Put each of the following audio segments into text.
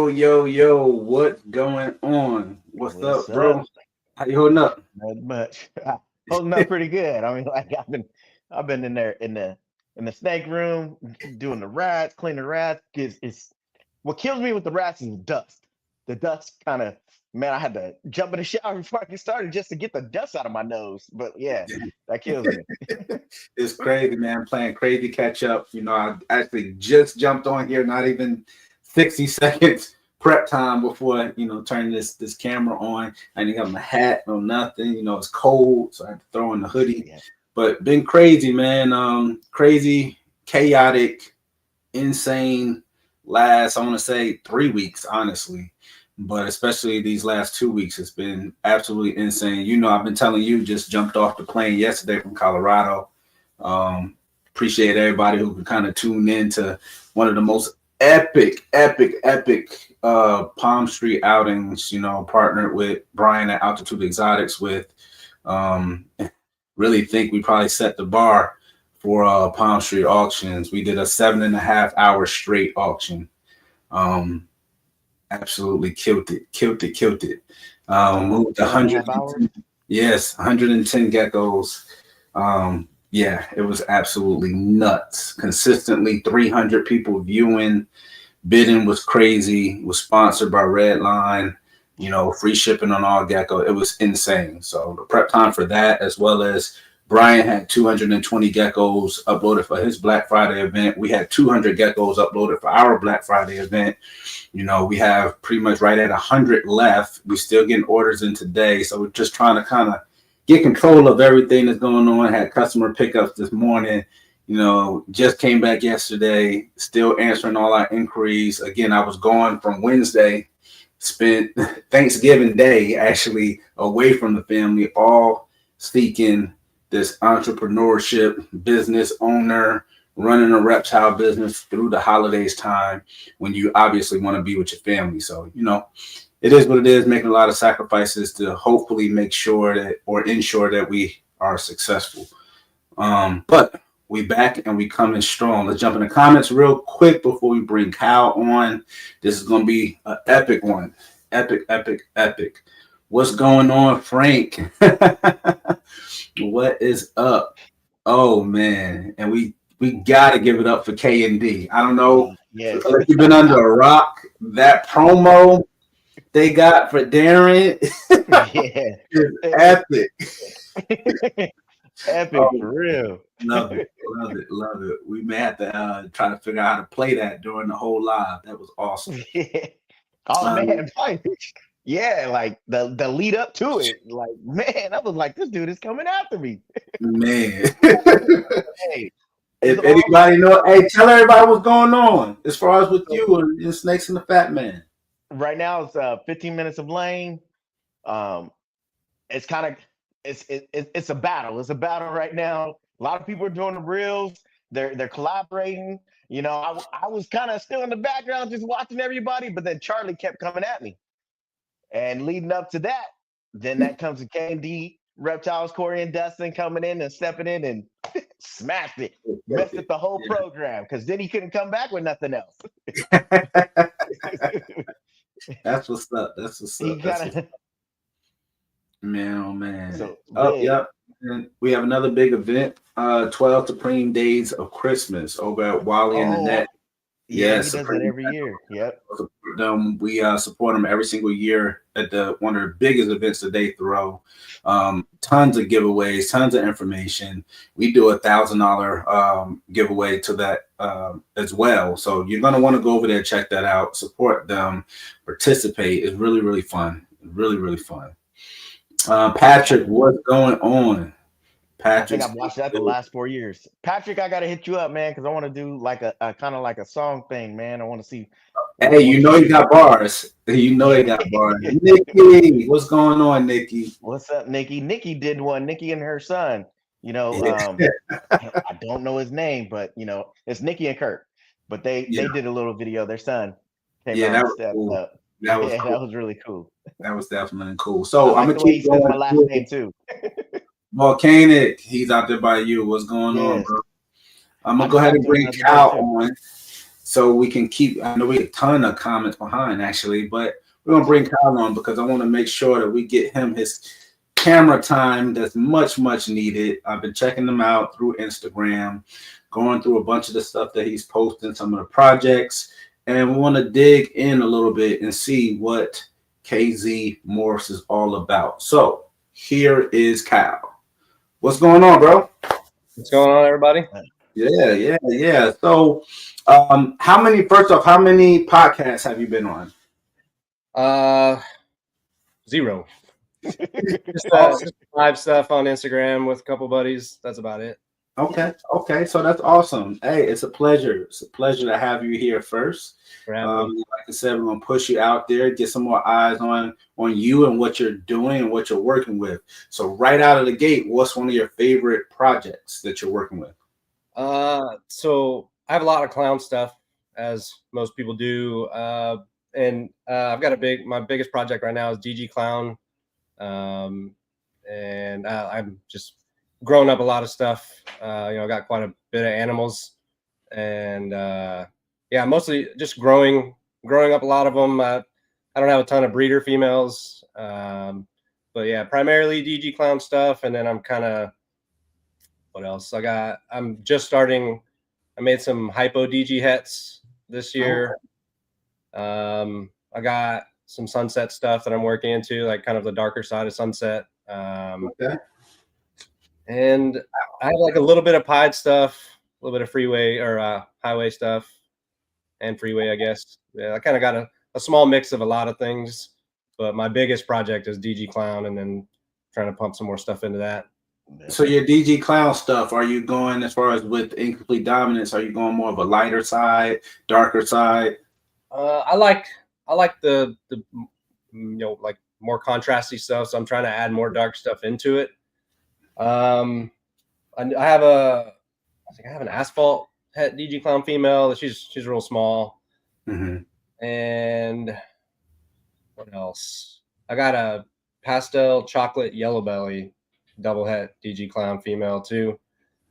Yo, what's going on? What's What's up, up? bro? How you holding up? Not much. Holding up pretty good. I mean, like I've been in there in the snake room doing the rats, cleaning the rats. It's what kills me with the rats is the dust. The dust kind of man, I had to jump in the shower before I get started just to get the dust out of my nose. But yeah, that kills me. It's crazy, man. Playing crazy catch up. I actually just jumped on here, not even 60 seconds prep time before, turning this camera on. I didn't have my hat, no nothing. It's cold, so I had to throw in the hoodie. Yeah. But been crazy, man. Crazy, chaotic, insane last, I want to say 3 weeks, honestly. But especially these last 2 weeks, it's been absolutely insane. I've been telling you, just jumped off the plane yesterday from Colorado. Appreciate everybody who can kind of tune in to one of the most epic Palm Street outings, partnered with Brian at Altitude Exotics with. Really think we probably set the bar for Palm Street auctions. We did a 7.5 hour straight auction. Absolutely killed it. Moved 110, yes, 110 geckos. Yeah, it was absolutely nuts. Consistently 300 people viewing. Bidding was crazy. Was sponsored by Redline. Free shipping on all gecko. It was insane. So the prep time for that, as well as Brian had 220 geckos uploaded for his Black Friday event. We had 200 geckos uploaded for our Black Friday event. We have pretty much right at 100 left. We're still getting orders in today. So we're just trying to kind of get control of everything that's going on. Had customer pickups this morning. Just came back yesterday, still answering all our inquiries. Again, I was gone from Wednesday, spent Thanksgiving Day actually away from the family, all seeking this entrepreneurship, business owner, running a reptile business through the holidays time when you obviously want to be with your family. So, it is what it is, making a lot of sacrifices to hopefully make sure that or ensure that we are successful. But we back and we coming strong. Let's jump in the comments real quick before we bring Kyle on. This is going to be an epic one. Epic. What's going on, Frank? What is up? Oh, man. And we got to give it up for K&D. I don't know Yes. if you've been under a rock. That promo they got for Darren Yeah. is epic. Epic for real. Love it. We may have to try to figure out how to play that during the whole live. That was awesome. Yeah. Oh man, yeah, like the lead up to it. Like, man, I was like, this dude is coming after me. Man. Hey, If it's anybody know, hey, tell everybody what's going on as far as with you and Snakes and the Fat Man. right now it's 15 minutes of lane. It's kind of it's a battle. It's a battle right now. A lot of people are doing the reels. They're collaborating. I was kind of still in the background just watching everybody, but then Charlie kept coming at me. And leading up to that, then that comes to K&D, Reptiles, Corey, and Dustin coming in and stepping in and smashed it, messed up the whole program because then he couldn't come back with nothing else. That's what's up. He kinda, Man, oh man. so Oh, big. yep. And we have another big event, 12 Supreme Days of Christmas over at Wally and the Oh, Net. yeah, Yes, he does that Supreme every year. Yep. We support them every single year at one of the biggest events that they throw. Tons of giveaways, tons of information. We do $1,000 giveaway to that as well. So you're gonna want to go over there, check that out, support them, participate. It's really, really fun. Really fun. Patrick, what's going on? I think Patrick, I've watched that the last 4 years. Patrick, I gotta hit you up, man, because I want to do like a kind of like a song thing, man. I want to see. hey, you know he got bars. You know he got bars. Nikki, what's going on, Nikki? What's up, Nikki? Nikki did one. Nikki and her son. I don't know his name, but it's Nikki and Kurt. But they did a little video. Their son came out and stepped up. That was cool. That was really cool. That was definitely cool. So I'm gonna keep keep going. My last name too. Volcanic, he's out there by you. What's going on, bro? I'm gonna go ahead and bring Cal on. so we can keep. I know we get a ton of comments behind actually, but we're gonna bring Kyle on because I want to make sure that we get him his camera time that's much needed. I've been checking them out through Instagram, going through a bunch of the stuff that he's posting, some of the projects, and we want to dig in a little bit and see what KZ Morphs is all about. So here is Kyle. What's going on, bro? What's going on, everybody? Yeah. So, how many? First off, how many podcasts have you been on? 0. Just Awesome. live stuff on Instagram with a couple buddies. That's about it. Okay. So that's awesome. Hey, it's a pleasure. It's a pleasure to have you here first. Like I said, we're gonna push you out there, get some more eyes on you and what you're doing and what you're working with. So right out of the gate, what's one of your favorite projects that you're working with? So I have a lot of clown stuff, as most people do, and I've got my biggest project right now is DG Clown, and I'm just growing up a lot of stuff. I got quite a bit of animals, and mostly just growing up a lot of them. I don't have a ton of breeder females, but yeah, primarily DG Clown stuff, and then I'm kind of, what else? I'm just starting. I made some hypo DG hets this year. I got some sunset stuff that I'm working into, like kind of the darker side of sunset. And I have like a little bit of pied stuff, a little bit of freeway or highway stuff, and freeway, I guess. Yeah, I kind of got a small mix of a lot of things, but my biggest project is DG Clown, and then trying to pump some more stuff into that. So your DG Clown stuff, are you going, as far as with Incomplete Dominance, are you going more of a lighter side, darker side? I like the like more contrasty stuff, so I'm trying to add more dark stuff into it. I have an asphalt het DG Clown female. She's real small. And what else? I got a pastel chocolate yellow belly double het DG Clown female too,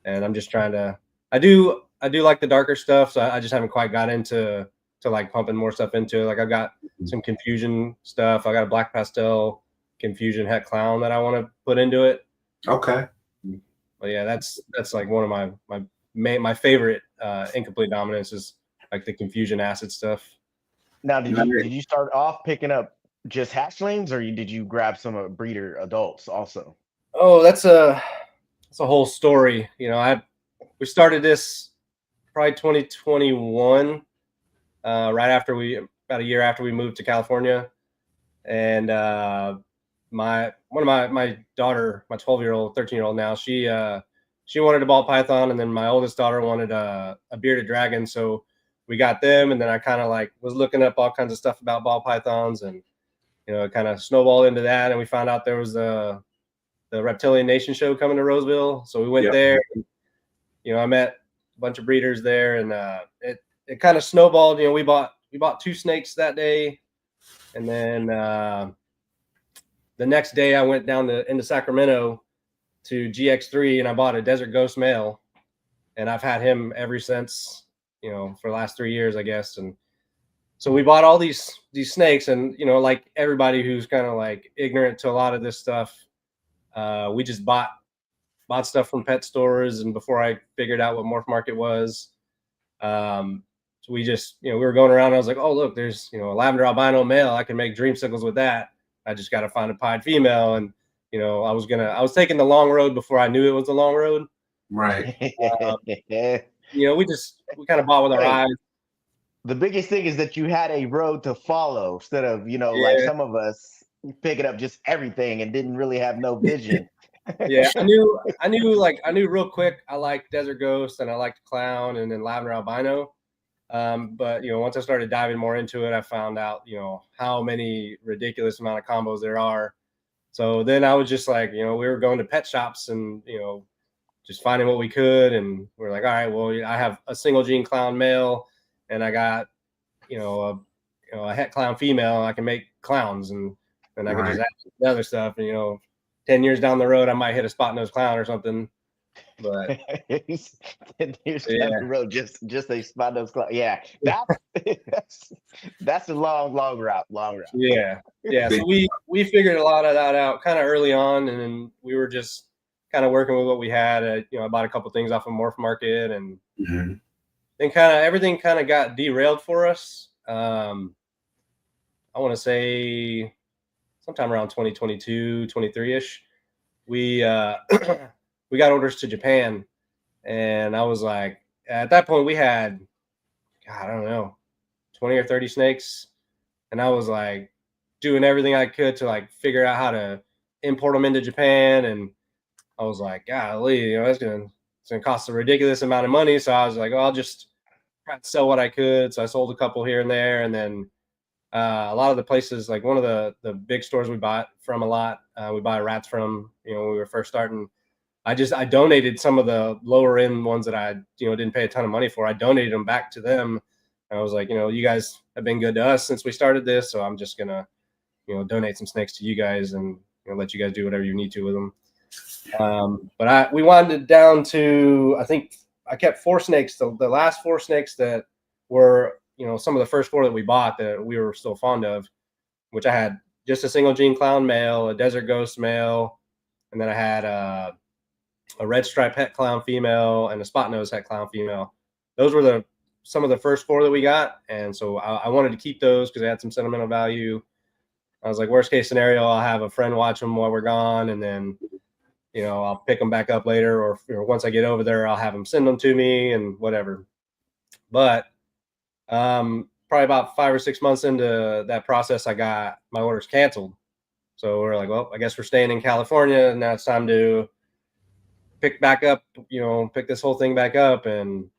and I'm just trying to. I do like the darker stuff, so I just haven't quite got into like pumping more stuff into it. Like I've got some confusion stuff. I got a black pastel confusion het clown that I want to put into it. Okay. But yeah, that's like one of my favorite Incomplete Dominance is like the confusion acid stuff. Now, did you start off picking up just hatchlings, or did you grab some breeder adults also? Oh, that's a whole story. We started this probably 2021, about a year after we moved to California, and my daughter, my 12-year-old, 13-year-old now, she wanted a ball python, and then my oldest daughter wanted a bearded dragon, so we got them, and then I kind of like was looking up all kinds of stuff about ball pythons, and it kind of snowballed into that, and we found out there was the Reptilian Nation show coming to Roseville, so we went there. And, I met a bunch of breeders there, and it kind of snowballed. We bought 2 snakes that day, and then the next day I went down into Sacramento to GX3, and I bought a Desert Ghost male, and I've had him ever since. For the last 3 years, I guess. And so we bought all these snakes, and like everybody who's kind of like ignorant to a lot of this stuff, we just bought stuff from pet stores, and before I figured out what Morph Market was, so we just we were going around, and I was like, oh look, there's a lavender albino male, I can make dreamsicles with that. I just got to find a pied female, and I was taking the long road before I knew it was the long road. Right. We kind of bought with our eyes. The biggest thing is that you had a road to follow instead of, like some of us picking up just everything and didn't really have no vision. Yeah, I knew real quick. I liked Desert Ghost, and I liked Clown, and then Lavender Albino. But once I started diving more into it, I found out how many ridiculous amount of combos there are. So then I was just like, we were going to pet shops and just finding what we could, and we're like, all right, well, I have a single gene clown male, and I got a het clown female, and I can make clowns, and then I can just add other stuff, and 10 years down the road I might hit a spot nose clown or something. But He's 10 years yeah, down the road, just a spot those clouds. Yeah, that's a long route. Long route. yeah, yeah. So we figured a lot of that out kind of early on, and then we were just kind of working with what we had. I bought a couple things off of Morph Market, and then kind of everything kind of got derailed for us. I want to say sometime around 2022, 23-ish. We we got orders to Japan, and I was like, at that point we had, God, I don't know, 20 or 30 snakes, and I was like doing everything I could to like figure out how to import them into Japan, and I was like, golly, it's gonna cost a ridiculous amount of money. So I was like, oh, I'll just try to sell what I could. So I sold a couple here and there, and then a lot of the places, like one of the big stores we bought from a lot, we buy rats from, when we were first starting. I donated some of the lower end ones that I, didn't pay a ton of money for. I donated them back to them. And I was like, you guys have been good to us since we started this. So I'm just going to, donate some snakes to you guys and let you guys do whatever you need to with them. But we wound it down to, I think I kept 4 snakes. The last 4 snakes that were, some of the first 4 that we bought that we were still fond of, which I had just a single gene clown male, a desert ghost male, and then I had a red stripe het clown female and a spot nose het clown female. Those were some of the first 4 that we got, and so I wanted to keep those because they had some sentimental value. I was like, worst case scenario, I'll have a friend watch them while we're gone, and then I'll pick them back up later, or once I get over there, I'll have them send them to me and whatever. But probably about 5 or 6 months into that process, I got my orders canceled. So we're like, well, I guess we're staying in California, and now it's time to pick back up, pick this whole thing back up. And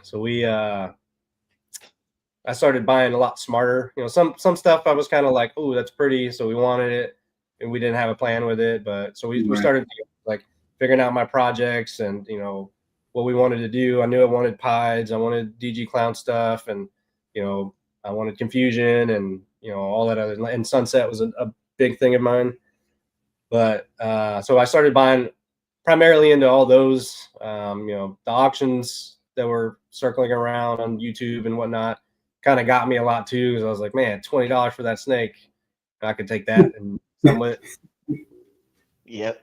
so I started buying a lot smarter. Some stuff I was kind of like, oh, that's pretty, so we wanted it, and we didn't have a plan with it. But so we started like figuring out my projects and what we wanted to do. I knew I wanted pieds, I wanted DG clown stuff, and I wanted confusion and all that other. And sunset was a big thing of mine. But so I started buying primarily into all those. The auctions that were circling around on YouTube and whatnot kind of got me a lot too, because I was like, man, $20 for that snake, I could take that and some with it. Yep.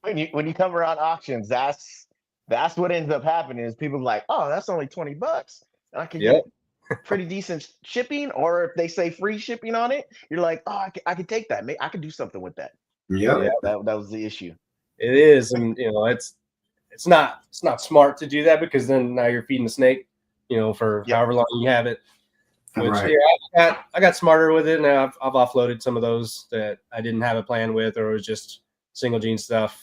when you come around auctions, that's what ends up happening is people are like, oh, that's only $20 and I can get pretty decent shipping, or if they say free shipping on it, you're like, oh, I could take that. I could do something with that. Yeah, that was the issue. It is, and it's not smart to do that, because then now you're feeding the snake for however long you have it. Which I got smarter with it. Now I've offloaded some of those that I didn't have a plan with, or it was just single gene stuff.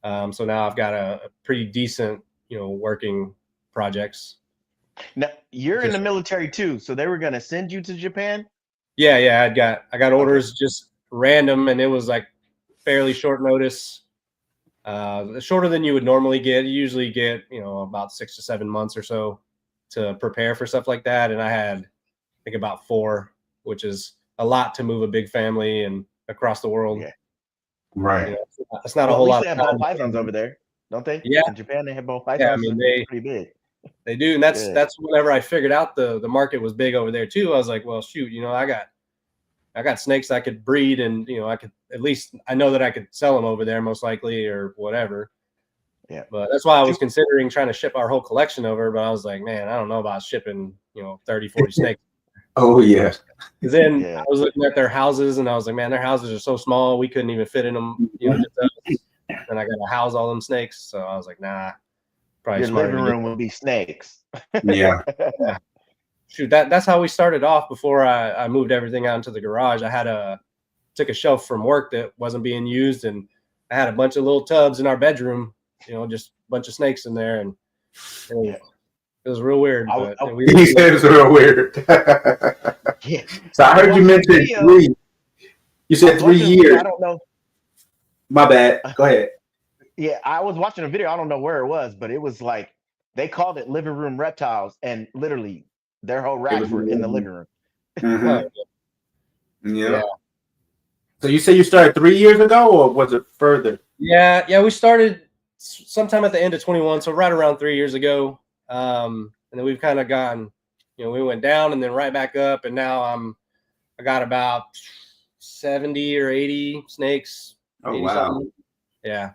So now I've got a pretty decent, working projects. Now you're in the military too, so they were gonna send you to Japan? Yeah. I got orders just random, and it was like fairly short notice. Shorter than you would normally get. You usually get, about 6 to 7 months or so to prepare for stuff like that. And I had, I think, about 4, which is a lot to move a big family and across the world. Yeah. Right. It's not a whole lot. They have ball pythons over there, don't they? Yeah. In Japan, they have ball pythons. Yeah, I mean, they're pretty big. They do, and that's whenever I figured out the market was big over there too. I was like, well, shoot, I got snakes I could breed, and I could at least, I know that I could sell them over there most likely, or whatever. Yeah. But that's why I was considering trying to ship our whole collection over. But I was like, man, I don't know about shipping 30, 40 snakes. Oh yeah. Because then I was looking at their houses, and I was like, man, their houses are so small, we couldn't even fit in them. And I got to house all them snakes. So I was like, nah. Probably your living room would be snakes. Yeah. Shoot, that's how we started off before I moved everything out into the garage. I took a shelf from work that wasn't being used, and I had a bunch of little tubs in our bedroom, just a bunch of snakes in there, and it was real weird. He said it was real weird. So I heard you mention 3. You said 3 years. I don't know. My bad. Go ahead. Yeah, I was watching a video. I don't know where it was, but it was like they called it living room reptiles, and literally their whole racks were in the living room. Mm-hmm. Yeah. So you say you started 3 years ago, or was it further? Yeah, we started sometime at the end of 21, so right around 3 years ago. And then we've kind of gotten, we went down and then right back up, and now I got about 70 or 80 snakes. Oh 80 wow! something. Yeah,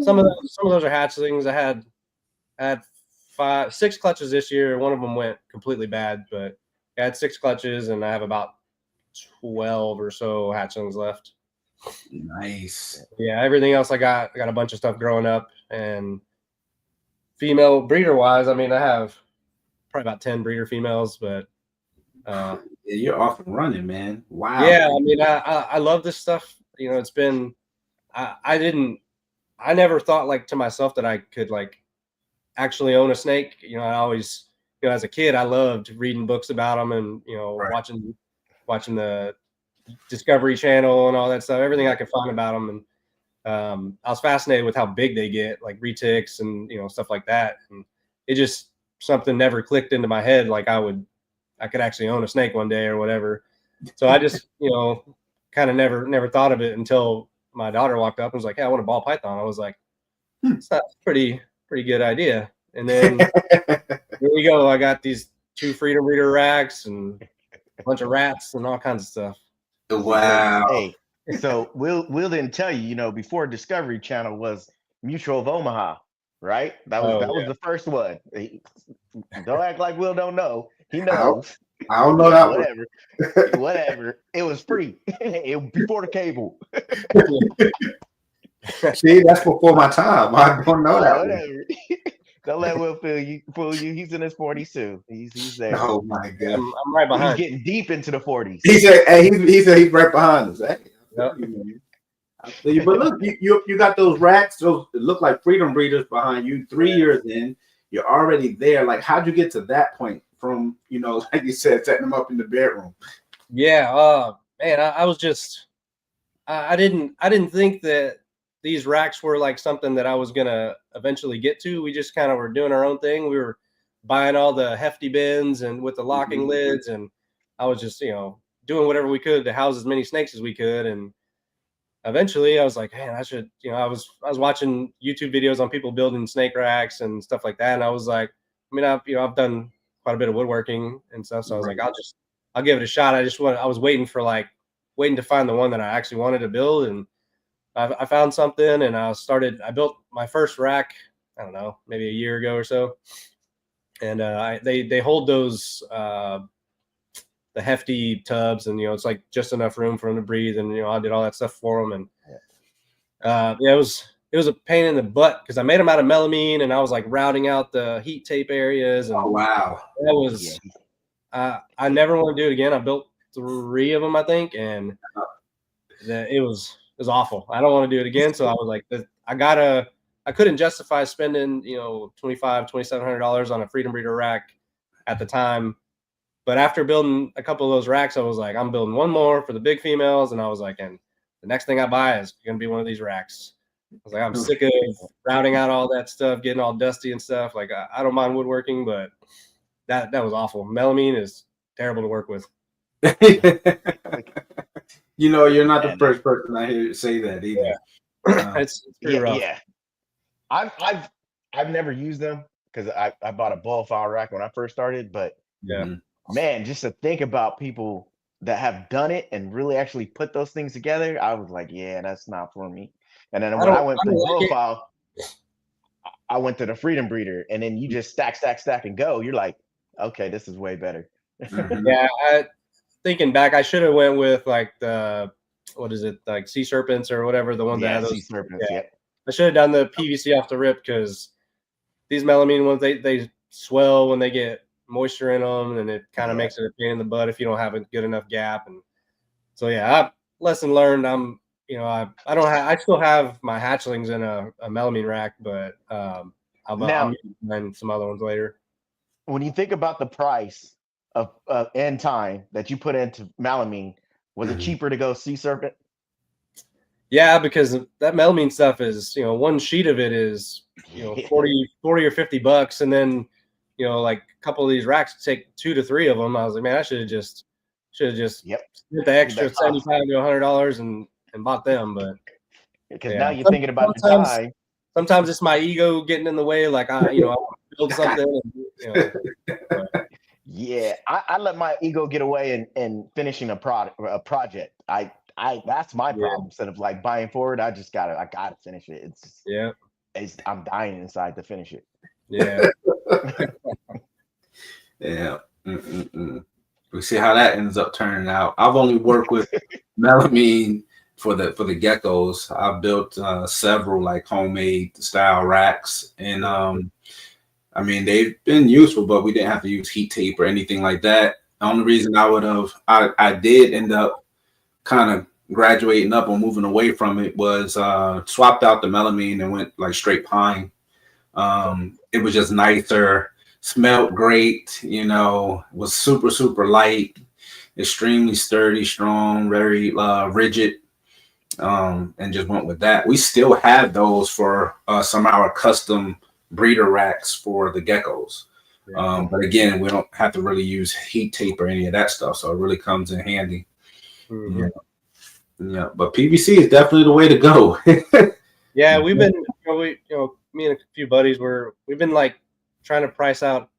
some of those are hatchlings. I had 6 clutches this year. One of them went completely bad, but I had 6 clutches, and I have about 12 or so hatchlings left. Nice. Yeah, everything else I got a bunch of stuff growing up, and female breeder wise, I mean, I have probably about 10 breeder females, but yeah, you're off and running, man. Wow. Yeah, I mean, I love this stuff. It's been I never thought like to myself that I could like actually own a snake. I always, as a kid, I loved reading books about them and Right. watching the Discovery Channel and all that stuff, everything I could find about them. And I was fascinated with how big they get, like retics and stuff like that. And it just something never clicked into my head like I could actually own a snake one day or whatever. So I just kind of never thought of it until my daughter walked up and was like, "Hey, I want a ball python." I was like, "That's a pretty good idea." And then here we go. I got these 2 freedom breeder racks and a bunch of rats and all kinds of stuff. Wow. Hey, so Will didn't tell you, before Discovery Channel was Mutual of Omaha, right? That was the first one. Don't act like Will don't know. He knows. I don't know that one. Whatever. It was free. Before the cable. See, that's before my time. I don't know that Whatever. Don't let Will fool you. He's in his 40s too. He's there. Oh my god. I'm right behind. He's getting deep into the 40s. He said he's right behind us. Hey, yep. But look, you got those racks, those look like freedom breeders behind you. 3 years in, you're already there. Like, how'd you get to that point from, like you said, setting them up in the bedroom? Yeah, man, I was just I didn't think that these racks were like something that I was gonna eventually get to. We just kind of were doing our own thing. We were buying all the hefty bins and with the locking lids, and I was just doing whatever we could to house as many snakes as we could. And eventually I was like, man, I should, I was watching YouTube videos on people building snake racks and stuff like that, and I was like, I mean, I've done quite a bit of woodworking and stuff, so I was like, I'll give it a shot. I was waiting to find the one that I actually wanted to build, and I found something, and I built my first rack, I don't know, maybe a year ago or so. And they hold those the hefty tubs, and it's like just enough room for them to breathe, and I did all that stuff for them. And it was a pain in the butt because I made them out of melamine, and I was like routing out the heat tape areas. And wow, that was I never want to do it again. I built 3 of them, I think, and it was awful. I don't want to do it again. So I was like, I couldn't justify spending, $2,700 on a freedom breeder rack at the time. But after building a couple of those racks, I was like, I'm building one more for the big females. And I was like, and the next thing I buy is going to be one of these racks. I was like, I'm sick of routing out all that stuff, getting all dusty and stuff. Like, I don't mind woodworking, but that was awful. Melamine is terrible to work with. You're not the first person I hear say that either. Yeah. It's pretty rough. Yeah. I've never used them because I bought a ball file rack when I first started, but man, just to think about people that have done it and really actually put those things together, I was like, yeah, that's not for me. And then when I went from ball file, I went to the freedom breeder, and then you just stack and go. You're like, okay, this is way better. Yeah, thinking back, I should have went with like the like sea serpents or whatever, the one that had those sea serpents. Yeah. I should have done the PVC off the rip because these melamine ones they swell when they get moisture in them, and it kind of makes it a pain in the butt if you don't have a good enough gap. And so lesson learned. I still have my hatchlings in a melamine rack, but I'll find some other ones later. When you think about the price of and time that you put into melamine, was it cheaper to go sea serpent? Yeah, because that melamine stuff is, one sheet of it is, 40 or $50, and then, like a couple of these racks take 2 to 3 of them. I was like, man, I should have just spent the extra $75 to $100 and and bought them. But because now you're thinking about the time. Sometimes it's my ego getting in the way. Like I want to build something. And, Yeah, I let my ego get away in finishing a project. I that's my problem. Instead of like buying forward, I gotta finish it. I'm dying inside to finish it. Yeah. Yeah. We see how that ends up turning out. I've only worked with melamine for the geckos. I've built several like homemade style racks, and I mean they've been useful, but we didn't have to use heat tape or anything like that. The only reason I did end up kind of graduating up or moving away from it was swapped out the melamine and went like straight pine. It was just nicer, smelled great, was super, super light, extremely sturdy, strong, very rigid, and just went with that. We still have those for some of our custom breeder racks for the geckos. But again, we don't have to really use heat tape or any of that stuff, so it really comes in handy. Mm-hmm. Yeah, but PVC is definitely the way to go. Yeah, we've been, me and a few buddies we've been like trying to price out,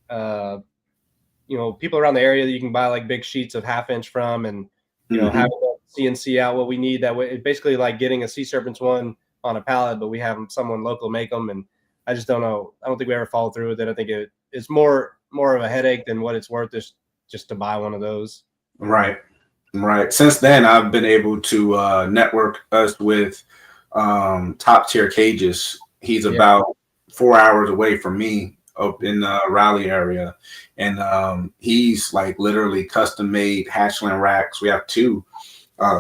people around the area that you can buy like big sheets of 1/2 inch from, and having the CNC out what we need. That way, basically like getting a Sea Serpents one on a pallet, but we have someone local make them, and I just don't know. I don't think we ever follow through with it. I think it's more of a headache than what it's worth just to buy one of those. Right. Since then, I've been able to network us with Top Tier Cages. He's about 4 hours away from me up in the Raleigh area. And he's like literally custom made hatchling racks. We have 2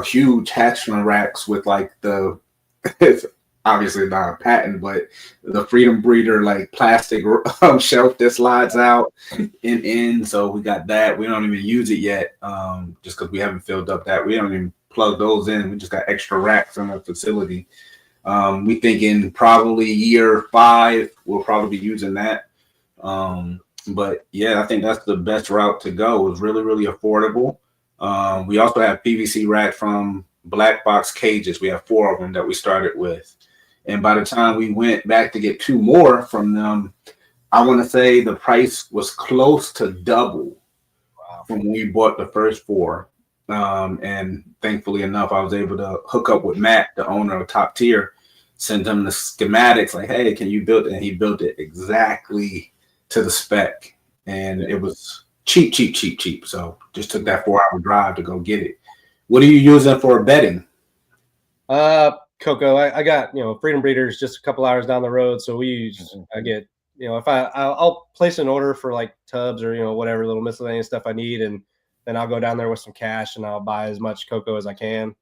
huge hatchling racks with like it's obviously not a patent, but the Freedom Breeder like plastic shelf that slides out and in. So we got that. We don't even use it yet, just because we haven't filled up that. We don't even plug those in. We just got extra racks in our facility. We thinking probably year 5 we'll probably be using that. But yeah, I think that's the best route to go. It's really, really affordable. We also have PVC rack from Black Box Cages. We have 4 of them that we started with. And by the time we went back to get 2 more from them, I want to say the price was close to double from when we bought the first 4. And thankfully enough, I was able to hook up with Matt, the owner of Top Tier, send him the schematics like, hey, can you build it? And he built it exactly to the spec. And it was cheap. So just took that 4-hour drive to go get it. What are you using for bedding? Cocoa. I got, Freedom Breeders just a couple hours down the road. So I get, if I'll place an order for like tubs or, whatever little miscellaneous stuff I need. And then I'll go down there with some cash and I'll buy as much cocoa as I can.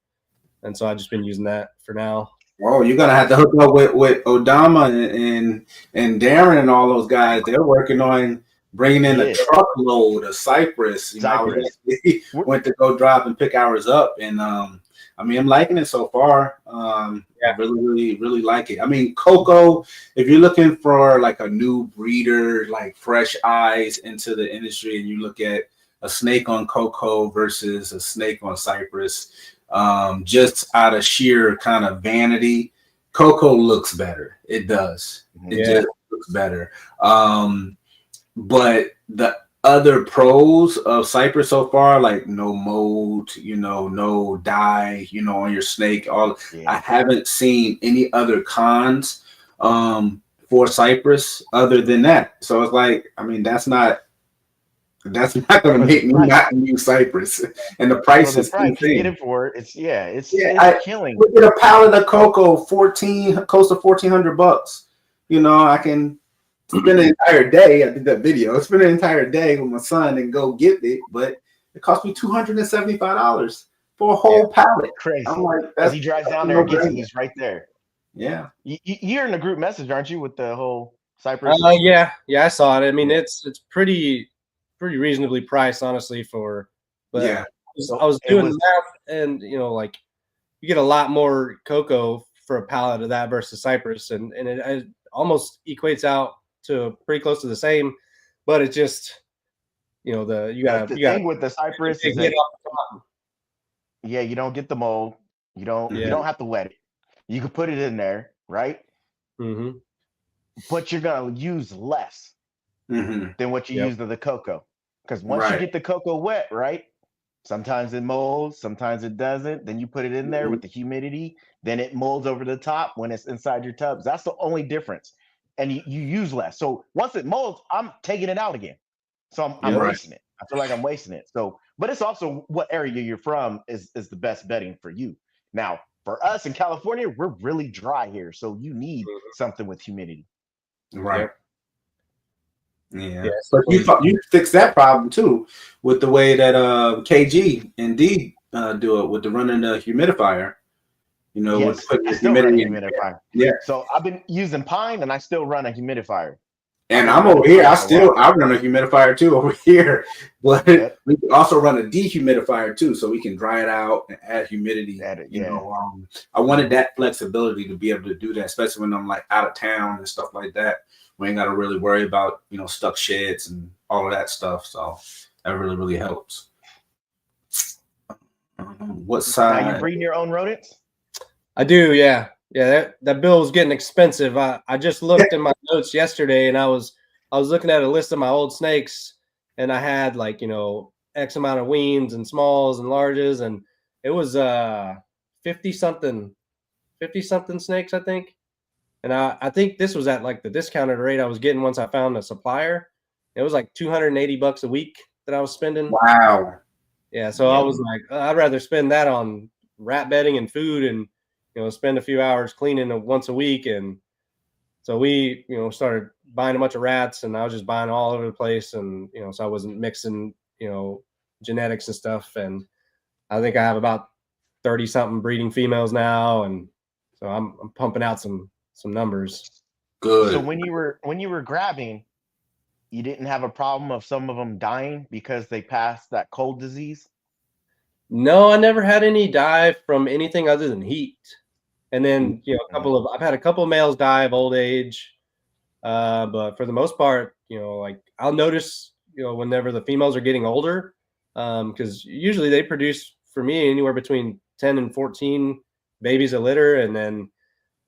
And so I've just been using that for now. Oh, you're going to have to hook up with Odama and Darren and all those guys. They're working on bringing in a truckload of cypress. I went to go drive and pick ours up. And, I'm liking it so far. I really, really, really like it. I mean, cocoa, if you're looking for like a new breeder, like fresh eyes into the industry, and you look at a snake on cocoa versus a snake on cypress, just out of sheer kind of vanity, cocoa looks better. It does. It just looks better. But the other pros of cypress so far, like no mold, no dye, on your snake, I haven't seen any other cons for cypress other than that. So it's like, that's not going to make me not use cypress. And the price is insane. You get it for it. It's killing. Look at a pallet of cocoa, close to $1,400. I can spend an entire day. I did that video. Spend an entire day with my son and go get it, but it cost me $275 for a whole pallet. Crazy. I'm like, as he drives down there and gets it, he's right there. Yeah. You're in the group message, aren't you, with the whole cypress? Yeah, I saw it. I mean, it's pretty reasonably priced, honestly. I was doing the math, and like you get a lot more cocoa for a pallet of that versus cypress, and it almost equates out to pretty close to the same, but it just you got the thing with the cypress is that, you don't get the mold. You don't Yeah. you don't have to wet it. You can put it in there, right? Mm-hmm. But you're gonna use less than what you Yep. use of the cocoa. Because once you Right. get the cocoa wet, right? Sometimes it molds, sometimes it doesn't. Then you put it in there with the humidity, then it molds over the top when it's inside your tubs. That's the only difference. And you use less. So once it molds, I'm taking it out again. So I'm Yep. Right. wasting it. I feel like I'm wasting it. So, but it's also what area you're from is the best bedding for you. Now, for us in California, we're really dry here. So you need something with humidity. Right. Yep. Yeah. Yeah. But you fix that problem too with the way that KG Indeed do it with the running the humidifier. You know, with Yes, putting I the still run a humidity in. humidifier. Yeah. So I've been using Pine and I still run a humidifier. And I've I'm been over running here. Pine for a while. I run a humidifier too over here, but Yep. we can also run a dehumidifier too, so we can dry it out and add humidity. You know, I wanted that flexibility to be able to do that, especially when I'm like out of town and stuff like that. We ain't got to really worry about stuck sheds and all of that stuff. So that really helps. What Now side? you breeding your own rodents? I do, yeah. Yeah, that bill was getting expensive. I just looked in my notes yesterday and I was looking at a list of my old snakes and I had like, X amount of weans and smalls and larges, and it was 50 something snakes, I think. And I think this was at like the discounted rate I was getting once I found a supplier. It was like $280 a week that I was spending. Wow. Yeah, so I was like, I'd rather spend that on rat bedding and food and spend a few hours cleaning once a week. And so we started buying a bunch of rats, and I was just buying all over the place, and so I wasn't mixing genetics and stuff. And I think I have about 30 something breeding females now, and so I'm pumping out some numbers. Good. So when you were grabbing, you didn't have a problem of some of them dying because they passed that cold disease? No, I never had any die from anything other than heat. And then, I've had a couple of males die of old age. But for the most part, like I'll notice, whenever the females are getting older, because usually they produce for me anywhere between 10 and 14 babies a litter. And then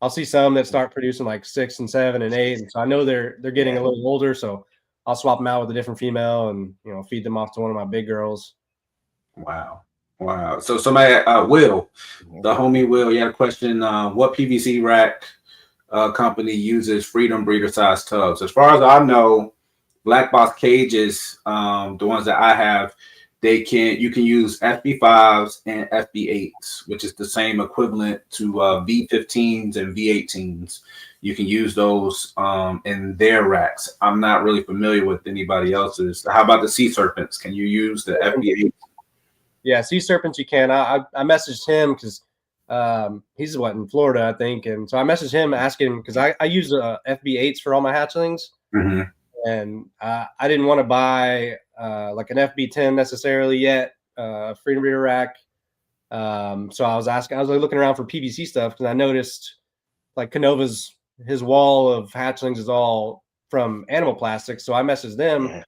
I'll see some that start producing like 6 and 7 and 8. And so I know they're getting a little older. So I'll swap them out with a different female and, feed them off to one of my big girls. Wow. So somebody, Will, the homie Will, you had a question. What PVC rack company uses Freedom breeder size tubs? As far as I know, Black Box Cages, the ones that I have, you can use FB5s and FB8s, which is the same equivalent to V15s and V18s. You can use those in their racks. I'm not really familiar with anybody else's. How about the Sea Serpents? Can you use the FB8? Yeah, Sea Serpents you can. I messaged him because he's in Florida, I think, and so I messaged him asking him because I use FB8s for all my hatchlings, and I didn't want to buy like an FB10 necessarily yet, Freedom Breeder rack. So I was looking around for PVC stuff because I noticed like Canova's his wall of hatchlings is all from animal plastics. So I messaged them. Yeah.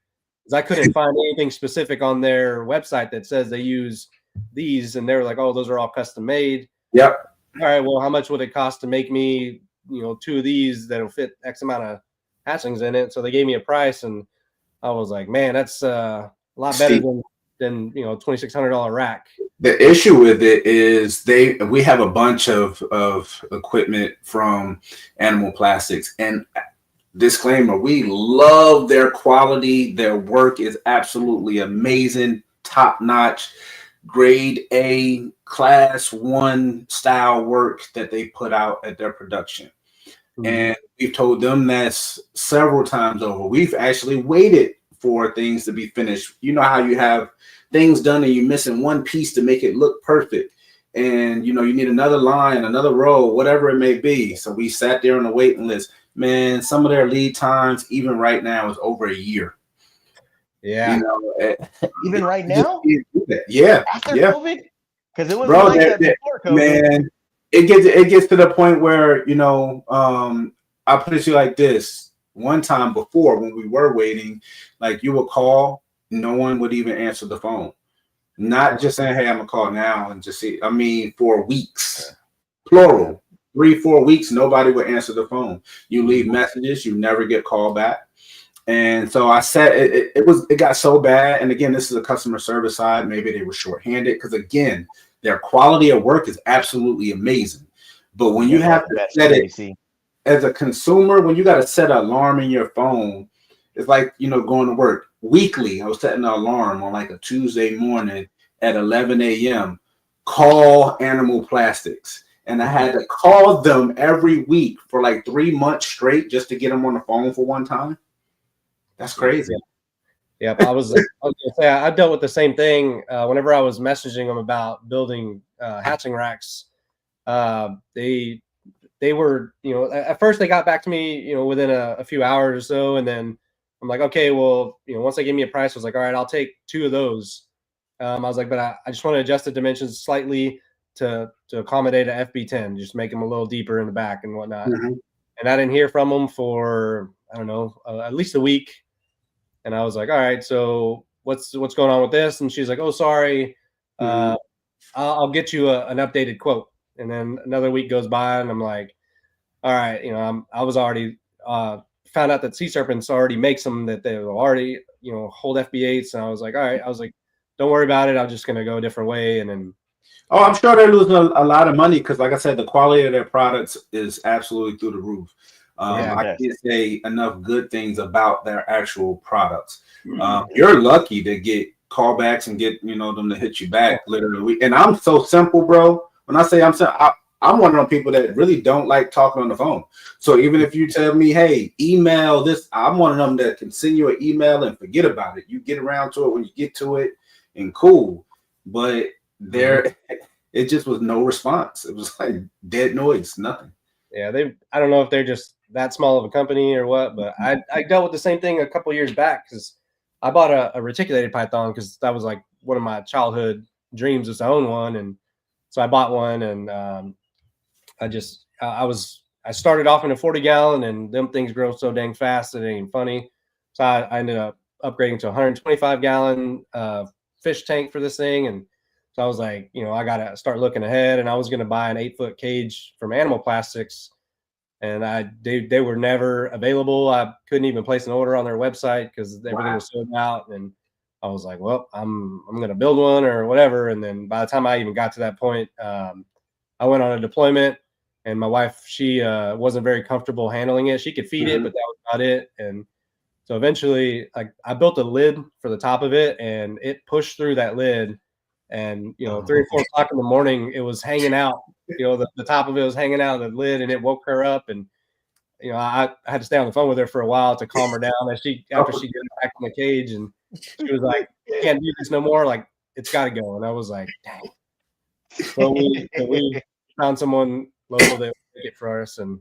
I couldn't find anything specific on their website that says they use these, and they were like, "Oh, those are all custom made." Yep. All right. Well, how much would it cost to make me, 2 of these that'll fit X amount of hatchlings in it? So they gave me a price, and I was like, "Man, that's a lot better than $2,600 rack." The issue with it is we have a bunch of equipment from Animal Plastics, and disclaimer, we love their quality. Their work is absolutely amazing, top notch, grade A, class 1 style work that they put out at their production. And we've told them that several times over. We've actually waited for things to be finished. You know how you have things done and you're missing one piece to make it look perfect. And, you need another line, another row, whatever it may be. So we sat there on the waiting list. Man, some of their lead times, even right now, is over a year. Yeah. Even right now? Yeah. After COVID? Because it wasn't like that before COVID. Man, it gets to the point where, I'll put it to you like this. One time before, when we were waiting, like you would call, no one would even answer the phone. Not just saying, hey, I'm gonna call now and just see. I mean, for weeks, plural, 3-4 weeks, nobody would answer the phone. You leave messages, you never get called back. And so I said it got so bad. And again, this is a customer service side. Maybe they were shorthanded because again, their quality of work is absolutely amazing. But when you have to set it as a consumer, when you got to set an alarm in your phone, it's like, you know, going to work weekly. I was setting an alarm on like a Tuesday morning at 11 a.m. Call Animal Plastics. And I had to call them every week for like 3 months straight just to get them on the phone for one time. That's crazy. Yeah, I was gonna say I dealt with the same thing whenever I was messaging them about building hatching racks. They were, you know, at first they got back to me, you know, within a few hours or so, and then I'm like, okay, well, you know, once they gave me a price, I was like, all right, I'll take 2 of those. I was like, but I just want to adjust the dimensions slightly to accommodate a FB10, just make them a little deeper in the back and whatnot. And I didn't hear from them for, I don't know, at least a week. And I was like, all right, so what's going on with this? And she's like, oh, sorry. I'll get you an updated quote. And then another week goes by and I'm like, all right, you know, I was already found out that Sea Serpents already makes them, that they will already, you know, hold FB8s. And I was like, all right, don't worry about it. I'm just going to go a different way. And then. Oh, I'm sure they're losing a lot of money because, like I said, the quality of their products is absolutely through the roof. I can't say enough good things about their actual products. You're lucky to get callbacks and get, you know, them to hit you back literally. And I'm so simple, bro. When I say I'm one of those people that really don't like talking on the phone. So even if you tell me, hey, email this, I'm one of them that can send you an email and forget about it. You get around to it when you get to it and cool. But it just was no response. It was like dead noise, nothing. Yeah, I don't know if they're just that small of a company or what, but I dealt with the same thing a couple of years back because I bought a reticulated python because that was like one of my childhood dreams was to own one. And so I bought one and I started off in a 40-gallon and them things grow so dang fast that it ain't funny. So I ended up upgrading to a 125-gallon fish tank for this thing. And so I was like, you know, I got to start looking ahead, and I was going to buy an 8-foot cage from Animal Plastics, and they were never available. I couldn't even place an order on their website because everything was sold out. And I was like, well, I'm going to build one or whatever. And then by the time I even got to that point, I went on a deployment, and my wife, she wasn't very comfortable handling it. She could feed it, but that was about it. And so eventually, like, I built a lid for the top of it, and it pushed through that lid. And, you know, 3 or 4 o'clock in the morning, it was hanging out, you know, the top of it was hanging out of the lid, and it woke her up. And, you know, I had to stay on the phone with her for a while to calm her down after she got back in the cage. And she was like, I can't do this no more. Like, it's got to go. And I was like, dang. So we found someone local that would make it for us. And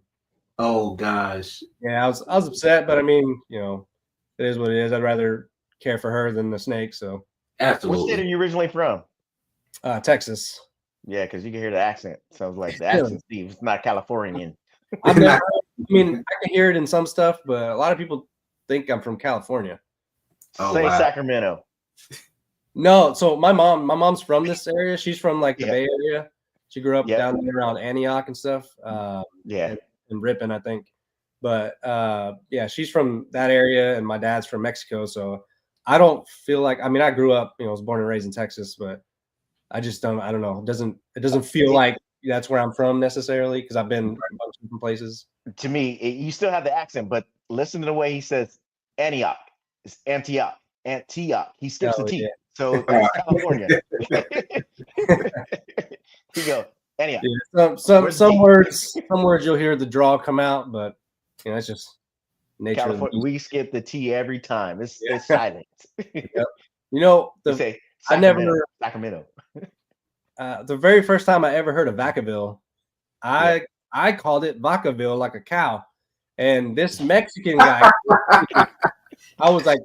oh gosh. Yeah, I was upset, but I mean, you know, it is what it is. I'd rather care for her than the snake. So absolutely. What state are you originally from? Texas. Yeah, because you can hear the accent. Sounds like the accent, Steve. It's not Californian. I mean, I can hear it in some stuff, but a lot of people think I'm from California. Say Sacramento. No, so my mom's from this area. She's from like the Bay Area. She grew up down there around Antioch and stuff. And Ripon, I think. But yeah, she's from that area, and my dad's from Mexico. So I don't feel like, I mean, I grew up, you know, I was born and raised in Texas, but I just don't know. It doesn't feel like that's where I'm from necessarily, because I've been a bunch of different places. To me, you still have the accent, but listen to the way he says Antioch. It's Antioch. He skips the T. Yeah. So that's California. You go, Antioch. Yeah, some words you'll hear the draw come out, but you know, it's just nature. California, we skip the T every time. It's silent. Yep. You know, Sacramento. The very first time I ever heard of Vacaville, I called it Vacaville, like a cow. And this Mexican guy, I was like,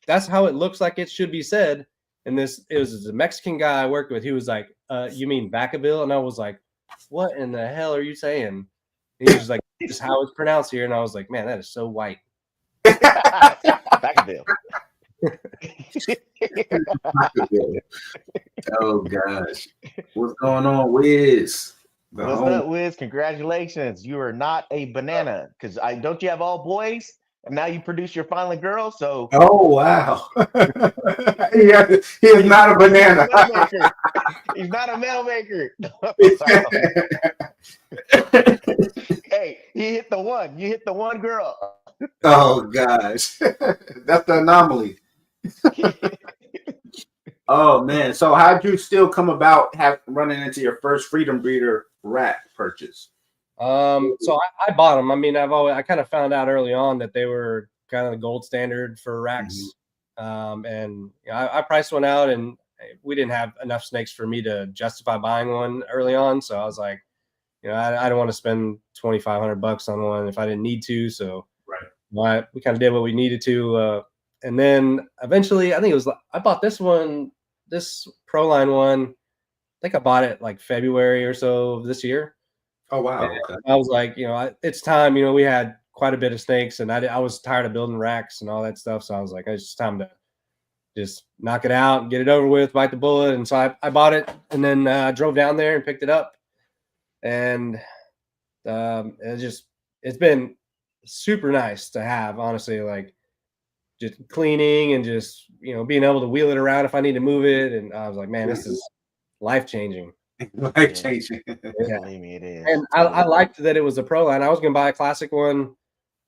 that's how it looks like it should be said. And it was a Mexican guy I worked with. He was like, you mean Vacaville? And I was like, what in the hell are you saying? And he was like, this is how it's pronounced here. And I was like, man, that is so white. Vacaville. Oh gosh, what's going on, Wiz? The What's home. up, Wiz? Congratulations. You are not a banana. Because I don't you have all boys? And now you produce your finally girl. So Oh wow, yeah, he is not a banana. he's not a mail maker. Hey, he hit the one. You hit the one girl. Oh gosh, that's the anomaly. Oh man, so how'd you still come about running into your first Freedom Breeder rack purchase? So I bought them. I mean, I kind of found out early on that they were kind of the gold standard for racks. And you know, I priced one out, and we didn't have enough snakes for me to justify buying one early on. So I was like, you know, I don't want to spend $2,500 on one if I didn't need to. So we kind of did what we needed to. And then eventually, I think I bought this Proline one. I think I bought it like February or so of this year. Oh wow! Okay. I was like, you know, it's time. You know, we had quite a bit of snakes, and I was tired of building racks and all that stuff. So I was like, it's just time to just knock it out and get it over with, bite the bullet. And so I bought it, and then drove down there and picked it up. And it's been super nice to have, honestly, like just cleaning and just, you know, being able to wheel it around if I need to move it. And I was like, man, this is life-changing. Life-changing. Yeah. Believe me, it is. And I liked that it was a Pro line. I was going to buy a classic one,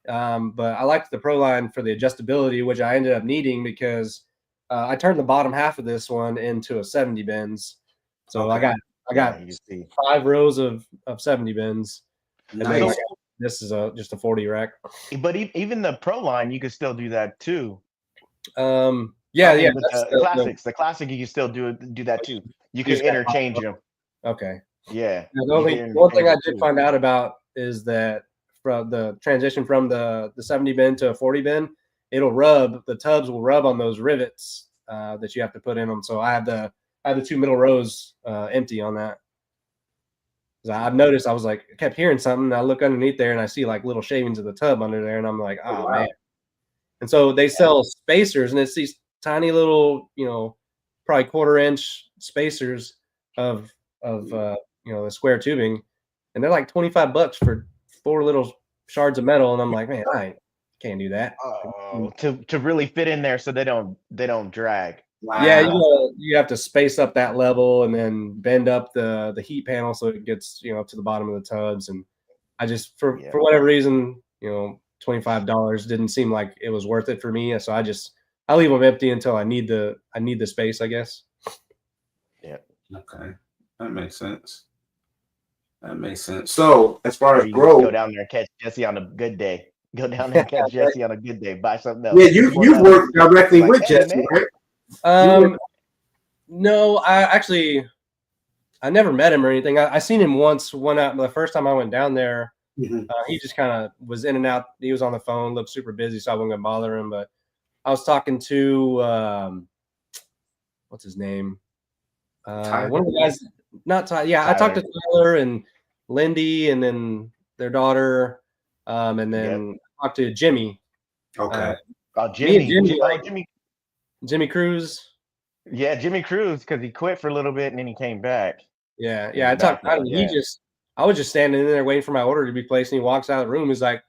but I liked the Pro line for the adjustability, which I ended up needing because I turned the bottom half of this one into a 70 bins. So I got 5 rows of 70 bins. Nice. And this is just a 40 rack. But even the Pro line, you could still do that too. Yeah. The classic, you can still do that too. You can interchange them. Okay. Yeah. The one thing I did find out about is that from the transition from the 70 bin to a 40 bin, the tubs will rub on those rivets that you have to put in them. So I have the 2 middle rows empty on that. I've noticed, I kept hearing something, and I look underneath there and I see like little shavings of the tub under there, and I'm like, oh man. And so they sell spacers, and it's these tiny little, you know, probably 1/4 inch spacers of the square tubing, and they're like $25 for 4 little shards of metal, and I'm like, man, I can't do that. To really fit in there so they don't drag. Wow. Yeah, you have to space up that level and then bend up the heat panel so it gets, you know, up to the bottom of the tubs. And I just for whatever reason, you know, $25 didn't seem like it was worth it for me. So I leave them empty until I need the space, I guess. Yeah. Okay, that makes sense. So as far as growth, go down there and catch Jesse on a good day. Go down there and catch Jesse on a good day. Buy something else. Yeah, you work directly with Jesse, right? No, I never met him or anything. I seen him once the first time I went down there. He just kind of was in and out. He was on the phone, looked super busy, so I wasn't gonna bother him. But I was talking to what's his name? One of the guys, not Tyler. Yeah, Tyler. I talked to Tyler and Lindy, and then their daughter, and then I talked to Jimmy. Okay. Jimmy Cruz. Yeah, Jimmy Cruz, because he quit for a little bit and then he came back. Yeah. I talked. I was just standing in there waiting for my order to be placed, and he walks out of the room. He's like,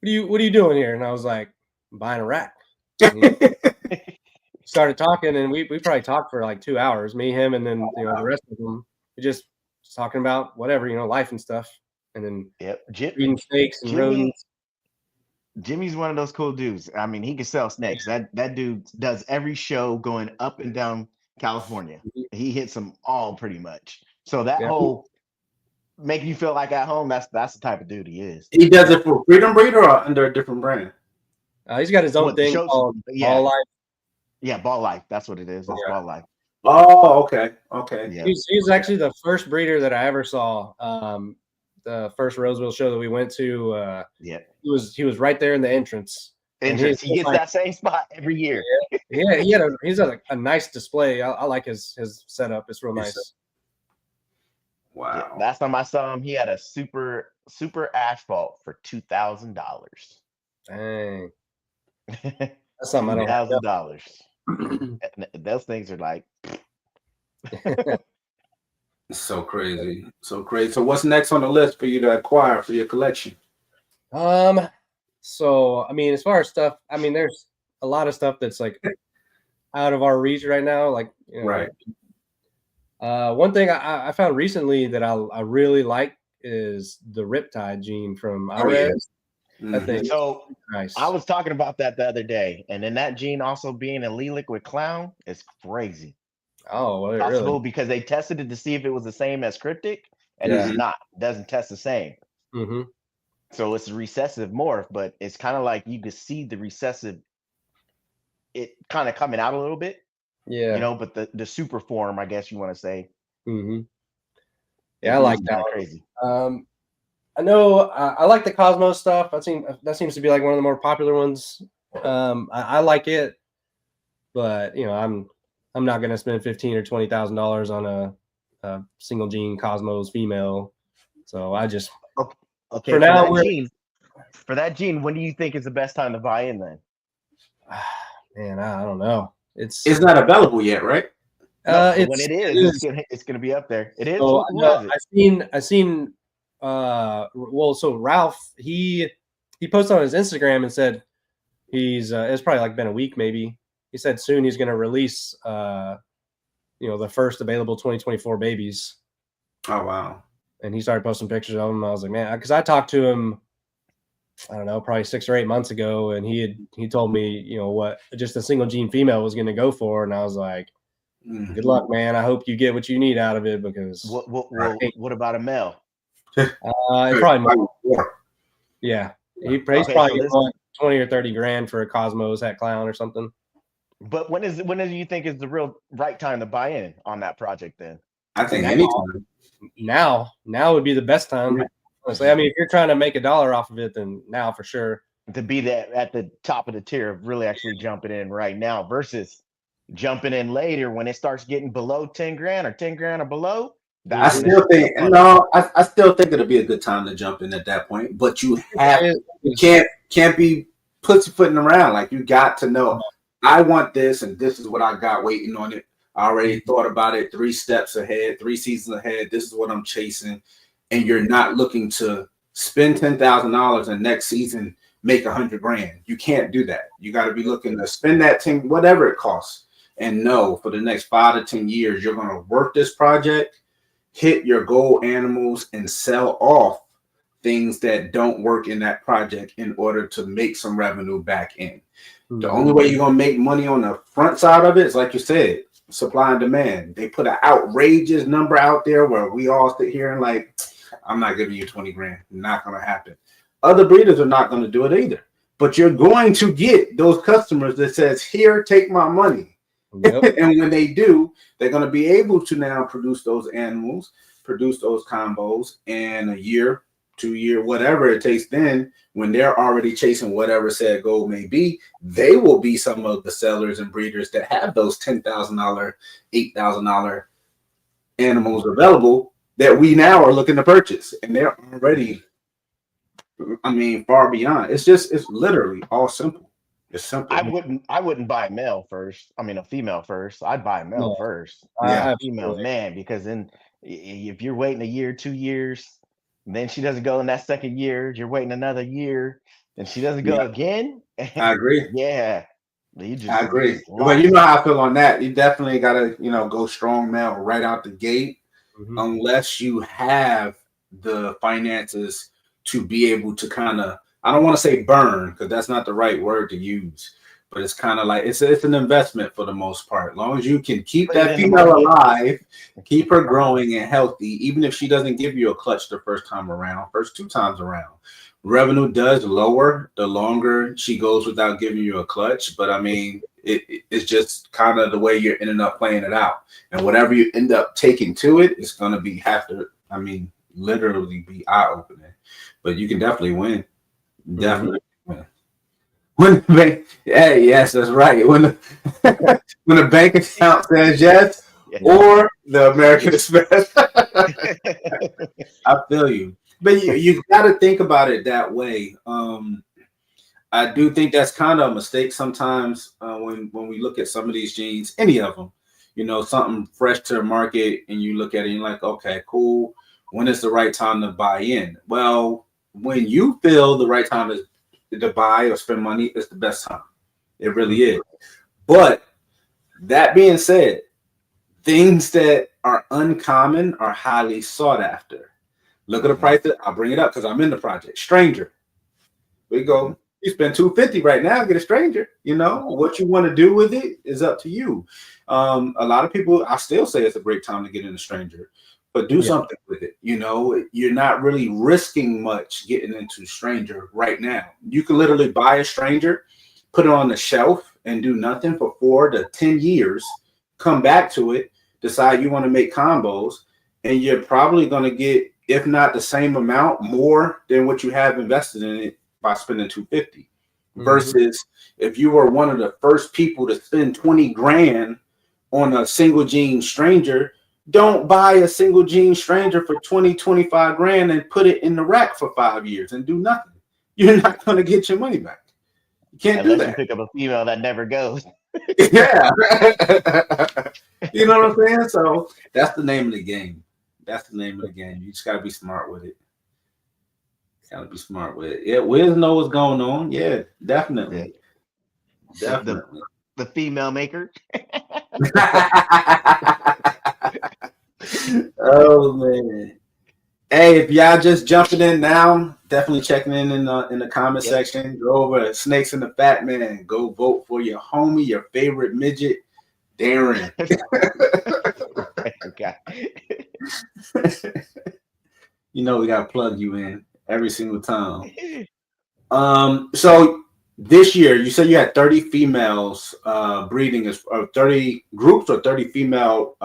"What are you doing here?" And I was like, "I'm buying a rack." Started talking, and we probably talked for like 2 hours. Me, him, and then the rest of them. We just talking about whatever, you know, life and stuff, and then eating steaks and rodents. Jimmy's one of those cool dudes. I mean, he can sell snakes. That dude does every show going up and down California. He hits them all pretty much. So that whole making you feel like at home, that's the type of dude he is. He does it for Freedom Breeder or under a different brand? He's got his own thing called Ball Life. Yeah, Ball Life. That's what it is. It's Ball Life. Oh, okay. Yeah. He's actually the first breeder that I ever saw. The first Roseville show that we went to, he was right there in the entrance. He gets that same spot every year. Yeah, he's a nice display. I like his setup. It's real nice. Wow. Yeah, last time I saw him, he had a super asphalt for $2,000. Dang. That's something I don't have. $2,000. Those things are like. So crazy. So crazy. So what's next on the list for you to acquire for your collection? So I mean, as far as stuff, I mean, there's a lot of stuff that's like out of our reach right now. Like, you know, Right. One thing I found recently that I really like is the Riptide gene from IRES. That thing So is nice. I was talking about that the other day, and then that gene also being a liquid clown is crazy. Oh, well, Possible really? because they tested it to see if it was the same as cryptic, and Yeah. it's not. It doesn't test the same. Mm-hmm. So it's a recessive morph, but it's kind of like you could see the recessive, it kind of coming out a little bit, Yeah. you know. But the super form, I guess you want to say. Mm-hmm. Yeah, I like that. Kind of crazy. I know I like the Cosmos stuff. That seems to be like one of the more popular ones. I like it, but you know, I'm not gonna spend $15,000 or $20,000 on a single gene Cosmos female. So I just okay. For now, for that gene, when do you think is the best time to buy in then? Man, I don't know. It's not available yet, right? No, when it is, it's gonna be up there. It is. So Who has it? I seen. Well, so Ralph he posted on his Instagram and said it's probably like been a week maybe. He said soon he's going to release the first available 2024 babies. Oh wow! And he started posting pictures of them. I was like, man, because I talked to him, I don't know, probably 6 or 8 months ago, and he told me, you know, what just a single gene female was going to go for, and I was like, good luck, man. I hope you get what you need out of it because what about a male? Probably more. Yeah, he's probably getting 20 or 30 grand for a Cosmos hat clown or something. But when do you think is the real right time to buy in on that project then? I think anytime. Now would be the best time. Yeah. Honestly, I mean, if you're trying to make $1 off of it, then now for sure. To be at the top of the tier of really actually jumping in right now versus jumping in later when it starts getting below 10 grand or 10 grand or below. I still think it'll be a good time to jump in at that point, but you can't be pussyfooting around. Like, you got to know, I want this and this is what I got waiting on it. I already thought about it 3 steps ahead, 3 seasons ahead. This is what I'm chasing. And you're not looking to spend $10,000 and next season make 100 grand. You can't do that. You got to be looking to spend that 10, whatever it costs, and know for the next 5 to 10 years, you're going to work this project, hit your goal animals, and sell off things that don't work in that project in order to make some revenue back in. Mm-hmm. The only way you're going to make money on the front side of it is, like you said, supply and demand. They put an outrageous number out there where we all sit here and like, I'm not giving you 20 grand. Not going to happen. Other breeders are not going to do it either. But you're going to get those customers that says, here, take my money. Yep. And when they do, they're going to be able to now produce those animals, produce those combos, and a year, 2 year, whatever it takes, then when they're already chasing whatever said goal may be, they will be some of the sellers and breeders that have those $10,000, $8,000 animals available that we now are looking to purchase. And they're already, I mean, far beyond. It's literally all simple. It's simple. I wouldn't buy a male first. I mean, a female first. I'd buy a male first. Female, man, because then if you're waiting a year, 2 years, and then she doesn't go in that second year, you're waiting another year, and she doesn't go again. I agree. Yeah. I agree. But you know how I feel on that. You definitely got to, go strong male right out the gate, unless you have the finances to be able to kind of, I don't want to say burn, because that's not the right word to use, but it's kind of like it's an investment for the most part. As long as you can keep that female alive, keep her growing and healthy, even if she doesn't give you a clutch the first 2 times around. Revenue does lower the longer she goes without giving you a clutch, but I mean, it's just kind of the way you're ending up playing it out. And whatever you end up taking to it, it's going to literally be eye-opening. But you can definitely win. Definitely. Yes, that's right. When the bank account says yes, or the American Express. I feel you. But you got to think about it that way. I do think that's kind of a mistake sometimes when we look at some of these genes, any of them, you know, something fresh to the market, and you look at it and you're like, okay, cool. When is the right time to buy in? Well, when you feel the right time to buy or spend money, it's the best time. It really is. But that being said, things that are uncommon are highly sought after. Look at the price. I'll bring it up because I'm in the project. Stranger. We go. You spend $250 right now, get a stranger. You know what you want to do with it is up to you. A lot of people, I still say it's a great time to get in a stranger, but do something with it. You know, you're not really risking much getting into stranger right now. You can literally buy a stranger, put it on the shelf, and do nothing for 4 to 10 years. Come back to it, decide you want to make combos, and you're probably going to get, if not the same amount, more than what you have invested in it by spending $250. Versus if you were one of the first people to spend 20 grand on a single gene stranger, don't buy a single gene stranger for 20-25 grand and put it in the rack for 5 years and do nothing. You're not going to get your money back. You can't do that. Unless you pick up a female that never goes. Yeah. You know what I'm saying? So that's the name of the game. That's the name of the game. You just got to be smart with it. Gotta be smart with it. Yeah, Wiz know what's going on. Yeah, definitely. Definitely. The female maker. Oh man. Hey, if y'all just jumping in now, definitely checking in the comment section. Go over to Snakes and the Fat Man. Go vote for your homie, your favorite midget, Darren. Okay. You know we gotta plug you in every single time. So this year you said you had 30 females breeding, or 30 groups, or 30 female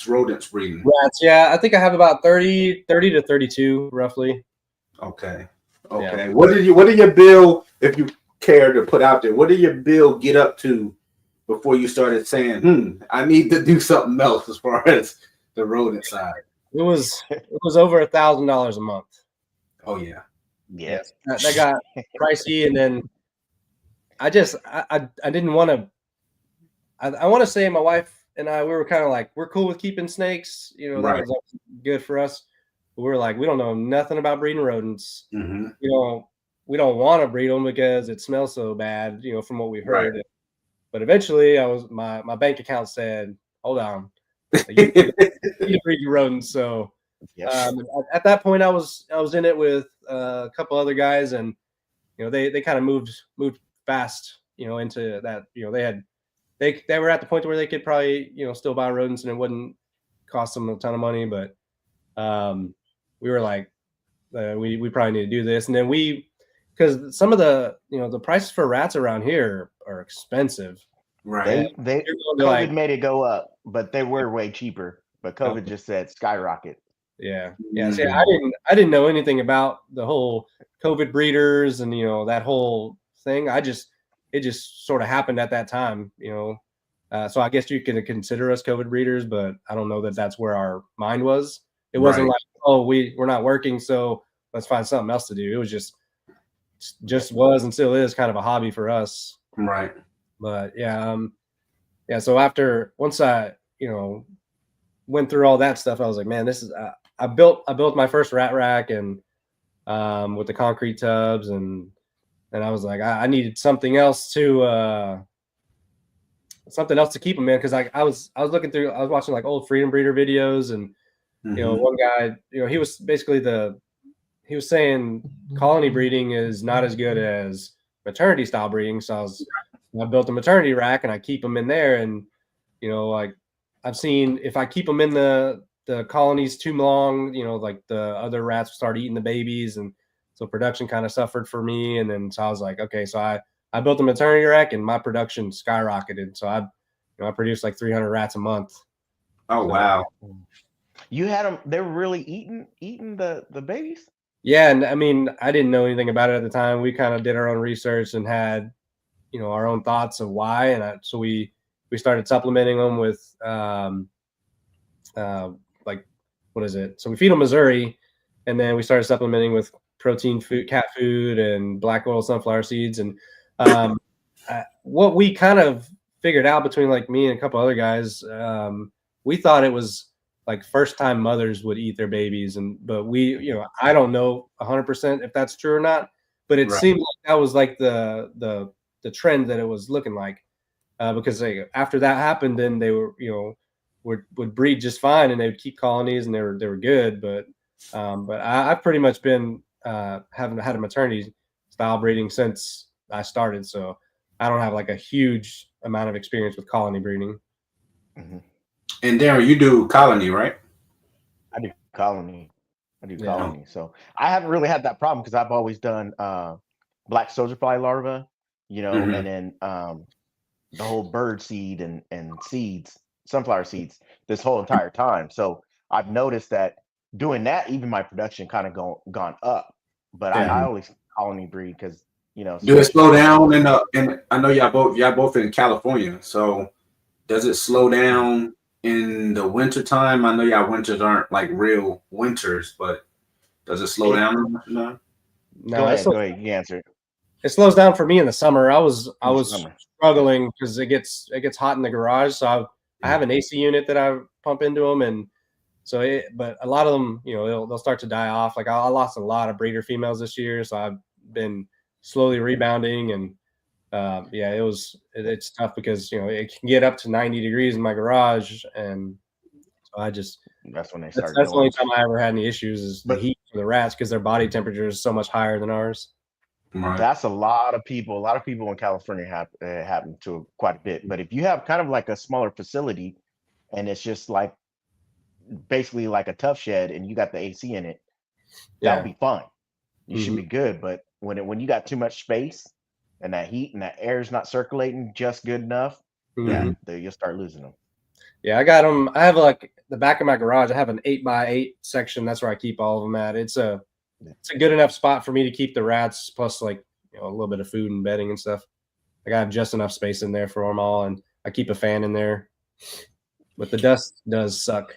rodents breeding. Rats, yeah. I think I have about 30 to 32 roughly. Okay. Yeah. What did your bill, if you care to put out there, what did your bill get up to before you started saying, I need to do something else as far as the rodent side? It was over $1,000 a month. Oh yeah. Yes. That got pricey, and then I didn't want to. I want to say my wife and I, we were kind of like, we're cool with keeping snakes. You know, that was good for us. But we were like, we don't know nothing about breeding rodents. Mm-hmm. You know, we don't want to breed them because it smells so bad. You know, from what we've heard. Right. But eventually, my bank account said, hold on. You breed your rodents. So at that point, I was in it with a couple other guys, and you know they kind of moved fast, you know, into that. You know, they were at the point where they could probably, you know, still buy rodents and it wouldn't cost them a ton of money. But we were like, we probably need to do this, and then because some of the, you know, the prices for rats around here are expensive. Right. They COVID made it go up, but they were way cheaper. But COVID just said skyrocket. Yeah. Yeah. See, I didn't know anything about the whole COVID breeders and, you know, that whole thing. It just sort of happened at that time, you know. So I guess you can consider us COVID breeders, but I don't know that that's where our mind was. It wasn't like, oh, we're not working, so let's find something else to do. It was just was and still is kind of a hobby for us. Right. But so once I, you know, went through all that stuff, I was like, man, this is I built my first rat rack, and with the concrete tubs, and I was like, I needed something else to keep them in, because I was looking through, I was watching like old freedom breeder videos, and you know, one guy, you know, he was basically he was saying colony breeding is not as good as maternity style breeding. So I built a maternity rack and I keep them in there, and you know, like I've seen if I keep them in the colonies too long, you know, like the other rats will start eating the babies, and so production kind of suffered for me. And then so I was like, okay, so I built a maternity rack and my production skyrocketed. So I produced like 300 rats a month. Oh wow! You had them; they were really eating the babies. Yeah, and I mean, I didn't know anything about it at the time. We kind of did our own research and had, you know, our own thoughts of why, and so we started supplementing them with like, what is it? So we feed them Missouri, and then we started supplementing with protein food, cat food, and black oil sunflower seeds. And what we kind of figured out between like me and a couple other guys, we thought it was like first time mothers would eat their babies, but we, I don't know 100% if that's true or not, but it seemed like that was like the trend that it was looking like, because after that happened, then they were, would breed just fine, and they would keep colonies, and they were good. But I've pretty much been haven't had a maternity style breeding since I started, so I don't have like a huge amount of experience with colony breeding. Mm-hmm. And Darren, you do colony, right? I do colony. So I haven't really had that problem because I've always done black soldier fly larva, and then the whole bird seed and seeds, sunflower seeds, this whole entire time. So I've noticed that doing that, even my production kind of gone up. But I always colony breed because do it slow down? And I know y'all both in California, so does it slow down in the winter time? I know y'all winters aren't like real winters, but does it slow down? No. Go ahead. You answer it. It slows down for me in the summer. I was struggling because it gets hot in the garage. So I have an AC unit that I pump into them, and so but a lot of them, they'll start to die off. Like I lost a lot of breeder females this year, so I've been slowly rebounding, and it's tough because it can get up to 90 degrees in my garage, and so that's when they start. That's the only time I ever had any issues is the heat for the rats because their body temperature is so much higher than ours. Right. That's a lot of people. A lot of people in California happen to quite a bit. But if you have kind of like a smaller facility, and it's just like basically like a tough shed, and you got the AC in it, that'll be fine. You should be good. But when you got too much space and that heat and that air is not circulating just good enough, you'll start losing them. Yeah, I got them. I have like the back of my garage. I have an 8x8 section. That's where I keep all of them at. It's a good enough spot for me to keep the rats, plus like a little bit of food and bedding and stuff. I got just enough space in there for them all, and I keep a fan in there. But the dust does suck.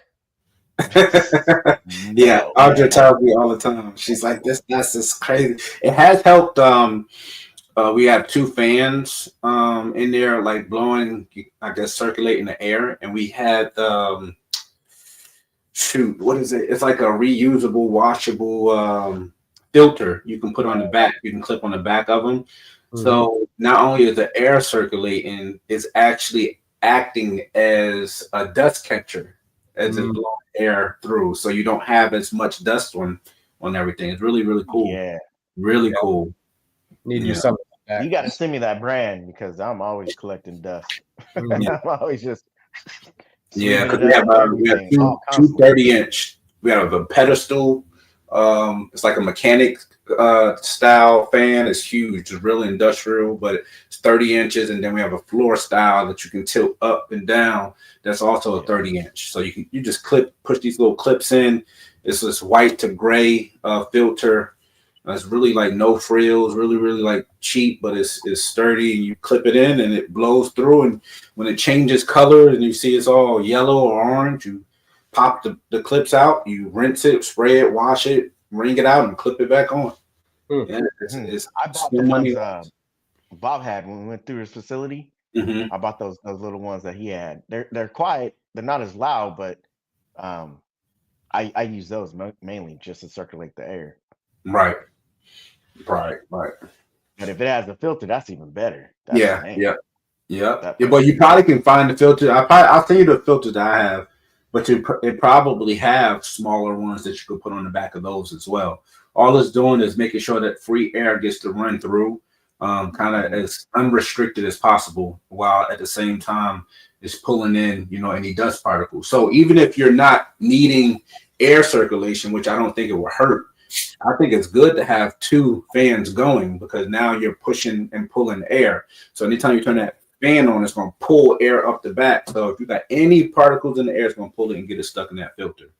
Yeah, Audra tells me all the time. She's like, "This dust is crazy." It has helped. We have 2 fans in there, like blowing, I guess, circulating the air, and we had what is it? It's like a reusable, washable filter you can put on the back. You can clip on the back of them. So not only is the air circulating, it's actually acting as a dust catcher as it's blowing air through. So you don't have as much dust on everything. It's really, really cool. Yeah. Really cool. Need to do something like that. You got to send me that brand because I'm always collecting dust. I'm always just... Yeah, because we have two 30-inch. We have a pedestal. It's like a mechanic style fan. It's huge. It's really industrial, but it's 30 inches. And then we have a floor style that you can tilt up and down. That's also a 30-inch. So you just push these little clips in. It's this white to gray filter. It's really like no frills, really, really like cheap, but it's sturdy, and you clip it in and it blows through. And when it changes color and you see it's all yellow or orange, you pop the clips out, you rinse it, spray it, wash it, wring it out, and clip it back on. Yeah, I bought the ones Bob had when we went through his facility. I bought those little ones that he had. They're quiet. They're not as loud, but I use those mainly just to circulate the air. Right. But if it has a filter, that's even better. Yeah. But you probably can find the filter. I'll tell you the filter that I have, but it probably have smaller ones that you could put on the back of those as well. All it's doing is making sure that free air gets to run through, kind of as unrestricted as possible, while at the same time it's pulling in, any dust particles. So even if you're not needing air circulation, which I don't think it will hurt, I think it's good to have 2 fans going because now you're pushing and pulling air. So anytime you turn that fan on, it's going to pull air up the back. So if you got any particles in the air, it's going to pull it and get it stuck in that filter.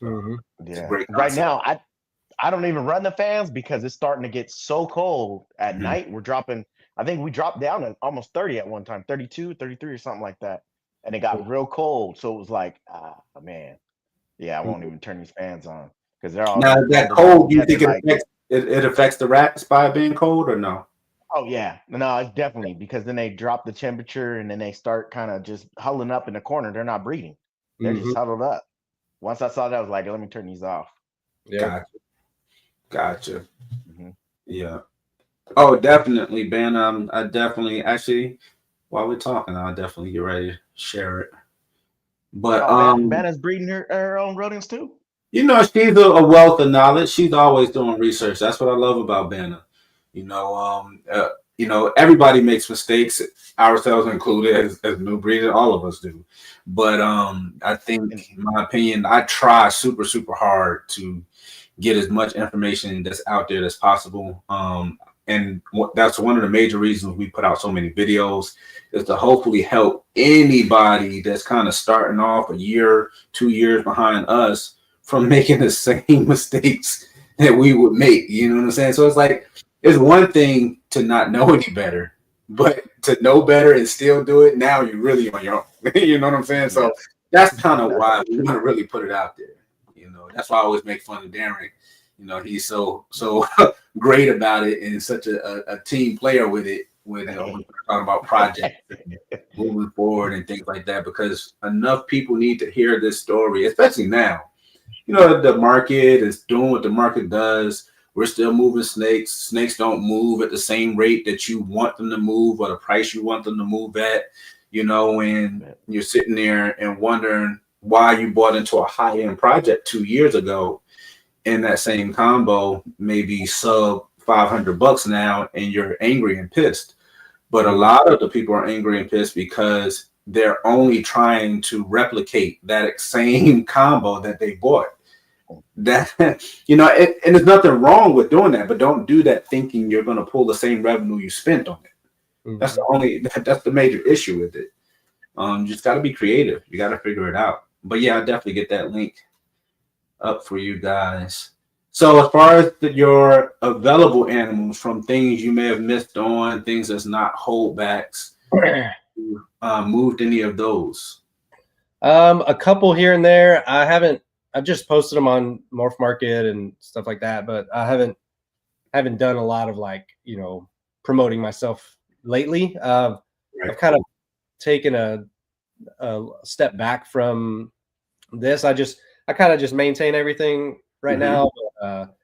Yeah. Right now, I don't even run the fans because it's starting to get so cold at night. I think we dropped down to almost 30 at one time, 32, 33 or something like that. And it got real cold. So it was like, man, I won't even turn these fans on. Because they're all now that cold. Do you think It affects the rats by being cold or no? Oh yeah, no, it's definitely because then they drop the temperature and then they start kind of just huddling up in the corner. They're not breeding; they're Mm-hmm. just huddled up. Once I saw that, I was like, let me turn these off. Yeah. Gotcha. Hmm. Yeah. Oh, definitely, Ben. I definitely actually while we're talking, I'll definitely get ready to share it. But Oh, Vanna's breeding her own rodents too. she's a wealth of knowledge. She's always doing research. That's what I love about Banner. You know, everybody makes mistakes, ourselves included, as new breeders, all of us do. But I And think, in my opinion, I try super, super hard to get as much information that's out there as possible. And that's one of the major reasons we put out so many videos is to hopefully help anybody that's kind of starting off a year, 2 years behind us from making the same mistakes that we would make. You know what I'm saying? So it's like, it's one thing to not know any better, but to know better and still do it, now you're really on your own. You know what I'm saying? So that's kind of why we want to really put it out there. That's why I always make fun of Darren. He's so great about it and such a team player with it. When we're talking about projects, moving forward, and things like that, because enough people need to hear this story, especially now. The market is doing what the market does. We're still moving snakes. Snakes don't move at the same rate that you want them to move or the price you want them to move at. And you're sitting there and wondering why you bought into a high-end project 2 years ago in that same combo, maybe sub $500 now, and you're angry and pissed. But a lot of the people are angry and pissed because they're only trying to replicate that same combo that they bought. And there's nothing wrong with doing that, but don't do that thinking you're going to pull the same revenue you spent on it. Mm-hmm. That's the major issue with it. You just got to be creative. You got to figure it out. But yeah, I'll definitely get that link up for you guys. So as far as your available animals, from things you may have missed on, things that's not holdbacks, moved any of those? A couple here and there. I've just posted them on Morph Market and stuff like that, but I haven't done a lot of promoting myself lately. Right. I've kind of taken a step back from this. I kind of just maintain everything right now. But,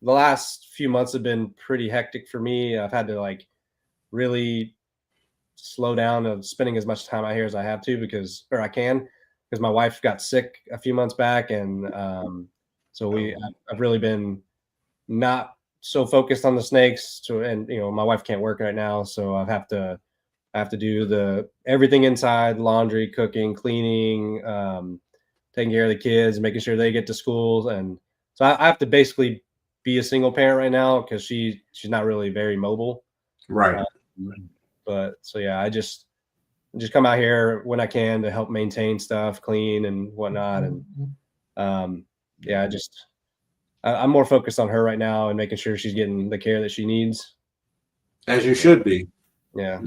the last few months have been pretty hectic for me. I've had to really slow down of spending as much time out here as I have to because my wife got sick a few months back, and so I've really been not so focused on the snakes. And my wife can't work right now, so I have to do everything inside: laundry, cooking, cleaning, taking care of the kids, making sure they get to school, and so I have to basically be a single parent right now because she's not really very mobile. Right. But so yeah, I just come out here when I can to help maintain stuff, clean and whatnot, and I'm more focused on her right now and making sure she's getting the care that she needs. As you should be. Yeah.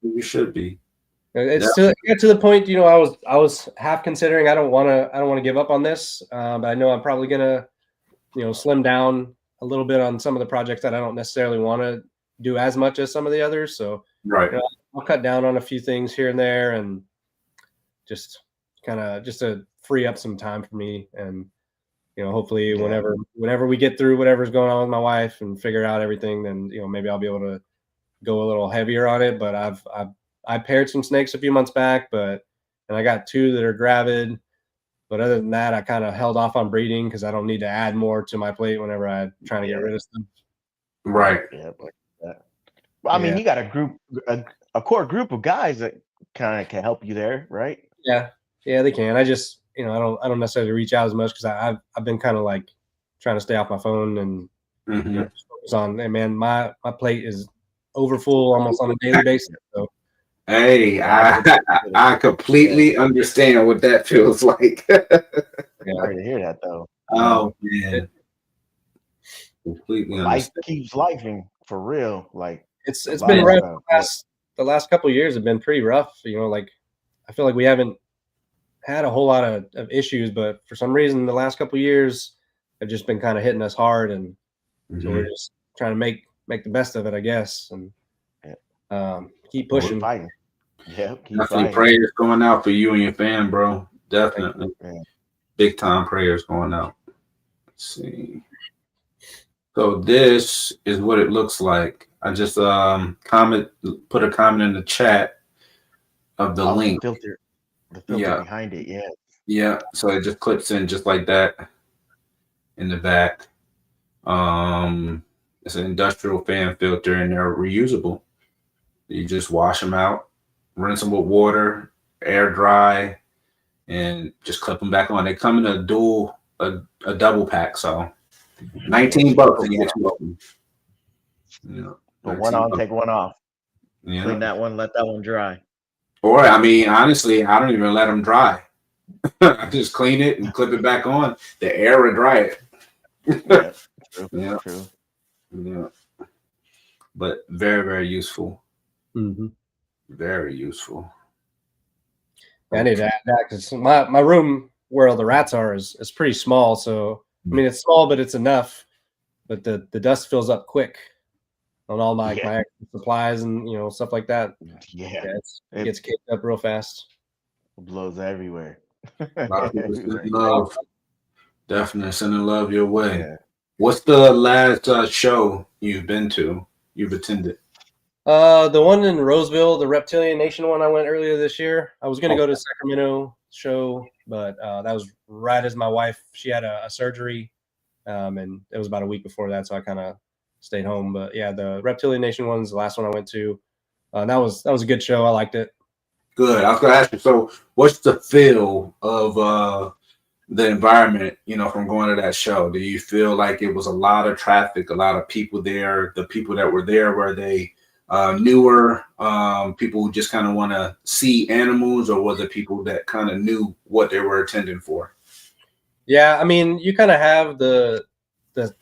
You should be. It's to the point, I was half considering I don't want to give up on this, but I know I'm probably gonna, slim down a little bit on some of the projects that I don't necessarily want to do as much as some of the others. So right, I'll cut down on a few things here and there, and just to free up some time for me. And hopefully whenever we get through whatever's going on with my wife and figure out everything, then maybe I'll be able to go a little heavier on it. But I paired some snakes a few months back, and I got 2 that are gravid. But other than that, I kind of held off on breeding because I don't need to add more to my plate whenever I'm trying to get rid of stuff. Right. Yeah. Well, I mean, you got a core group of guys that kind of can help you there, right? Yeah, they can. I just, I don't necessarily reach out as much because I've been kind of trying to stay off my phone and just focus on. And man, my plate is overfull almost on a daily basis. So. Hey, I completely understand what that feels like. Sorry to hear that, though. Oh man, completely. Life keeps lifing for real. It's been rough. The last couple of years have been pretty rough. I feel like we haven't had a whole lot of issues, but for some reason, the last couple of years have just been kind of hitting us hard. And So we're just trying to make the best of it, I guess, and keep pushing. Fighting. Yeah, keep Definitely fighting. prayers going out for you and your fam, bro. Definitely. Man. Big time prayers going out. Let's see. So this is what it looks like. I just put a comment in the chat of the link. The filter behind it, yeah. Yeah, so it just clips in just like that in the back. It's an industrial fan filter and they're reusable. You just wash them out, rinse them with water, air dry, and just clip them back on. They come in a double pack, so $19 and you get two of them. Yeah, put one on, take one off. Yeah. Clean that one, let that one dry. Or I mean, honestly, I don't even let them dry. I just clean it and clip it back on. The air will dry it. Yeah, true. Yeah. True. Yeah. But very, very useful. Mm-hmm. Very useful. I need to add that because my room where all the rats are is pretty small. So I mean, it's small, but it's enough. But the dust fills up quick on all my extra supplies and stuff like that. Yeah, it gets caked up real fast. It blows everywhere. Love. Definitely sending love your way. Yeah. What's the last show you've attended? The one in Roseville, the Reptilian Nation one, I went earlier this year. I was going to go to Sacramento show, but that was right as my wife, she had a surgery, and it was about a week before that, so I kind of stayed home. But yeah, the Reptilian Nation one's the last one I went to. That was a good show. I liked it. Good. I was going to ask you, so what's the feel of the environment, from going to that show? Do you feel like it was a lot of traffic, a lot of people there? The people that were there, were they newer people who just kind of want to see animals, or was it people that kind of knew what they were attending for? Yeah, I mean, you kind of have the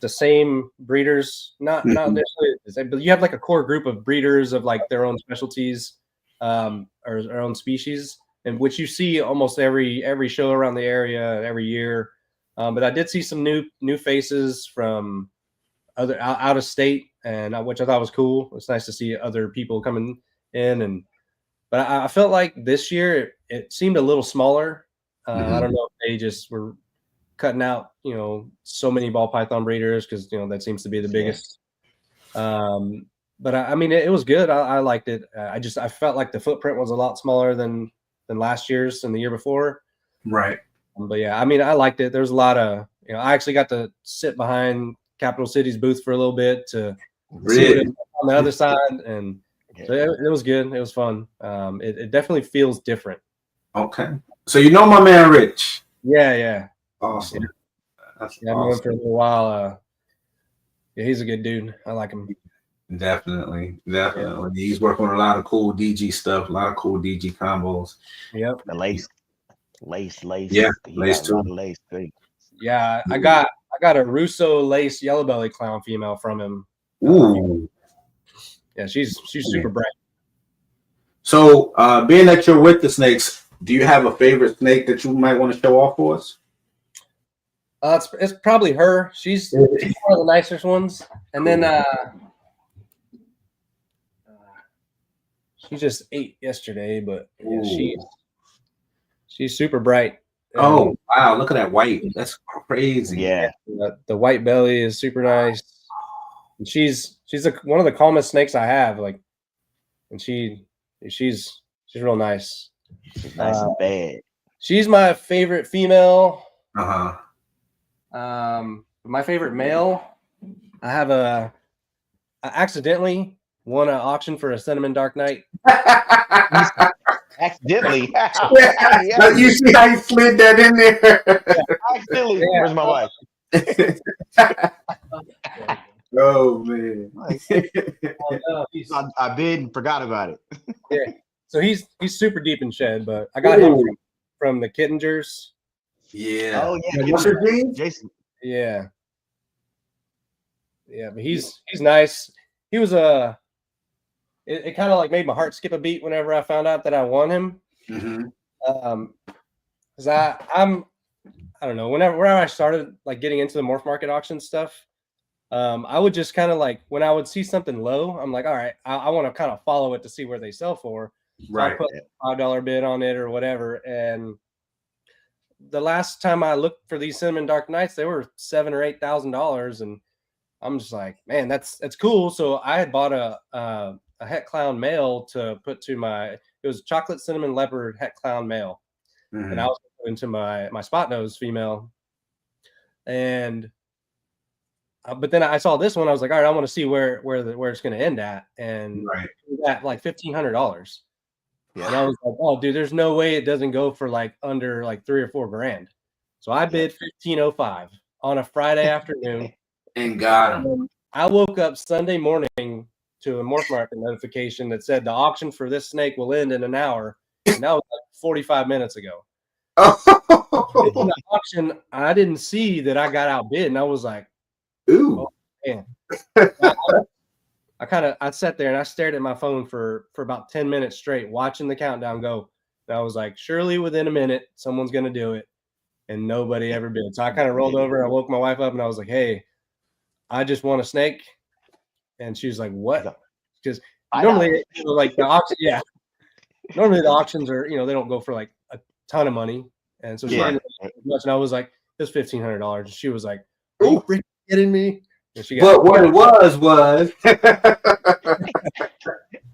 same breeders, not necessarily the same, but you have like a core group of breeders of like their own specialties, or their own species, and which you see almost every show around the area every year. But I did see some new faces from other out of state, and which I thought was cool. It's nice to see other people coming in, but I felt like this year it seemed a little smaller. I don't know if they just were cutting out, so many ball python breeders because that seems to be the biggest. But I mean, it was good. I liked it. I felt like the footprint was a lot smaller than last year's and the year before. Right. But yeah, I mean, I liked it. There's a lot of, I actually got to sit behind Capital City's booth for a little bit to see it on the other side, and so it was good. It was fun. It definitely feels different. Okay. So my man Rich. Yeah. Awesome. I've known him for a little while. Yeah, he's a good dude. I like him. Definitely. Yeah. He's working on a lot of cool DG stuff, a lot of cool DG combos. Yep. The lace. Yeah, lace too. Lace too. Yeah, I got a Russo lace yellow belly clown female from him. Ooh. Yeah, she's super bright. So, being that you're with the snakes, do you have a favorite snake that you might want to show off for us? It's probably her. She's one of the nicest ones. And then she just ate yesterday, but yeah, she's super bright. Oh wow! Look at that white. That's crazy. Yeah. The white belly is super nice. And she's one of the calmest snakes I have. Like, and she's real nice. She's nice and bad. She's my favorite female. My favorite male. I accidentally won an auction for a cinnamon dark knight. Accidentally. Yeah. You see how you slid that in there? Accidentally. Yeah. Where's my wife? Oh man. I bid and forgot about it. Yeah. So he's super deep in shed, but I got him from the Kittingers. Yeah. Oh yeah. What's your name? Jason. Yeah. Yeah, but he's nice. He was it kind of like made my heart skip a beat whenever I found out that I won him. Because I don't know, whenever I started like getting into the Morph market auction stuff, I would just kind of like when I would see something low, I'm like, all right, I want to kind of follow it to see where they sell for. So I Right. put $5 bid on it or whatever. And the last time I looked for these cinnamon dark nights, they were $7,000 or $8,000, and I'm just like, man, that's cool. So I had bought a het clown male to put to it was chocolate cinnamon leopard het clown male, and I was putting to my spot nose female, and but then I saw this one. I was like, all right, I want to see where it's going to end at, and at like $1,500. Yeah. And I was like, oh, dude, there's no way it doesn't go for like under like $3,000 or $4,000. So I bid $1,505 on a Friday afternoon. And got him. I woke up Sunday morning to a Morph market notification that said the auction for this snake will end in an hour. And that was like 45 minutes ago. In the auction, I didn't see that I got outbid, and I was like, ooh, oh, man. I sat there and I stared at my phone for about 10 minutes straight, watching the countdown go. And I was like, surely within a minute, someone's going to do it. And nobody ever did. So I kind of rolled over. I woke my wife up and I was like, hey, I just want a snake. And she was like, what? Because normally, like the auction, normally the auctions are, they don't go for like a ton of money. And so she didn't much. And I was like, it's $1,500. And she was like, are you freaking kidding me? But what it was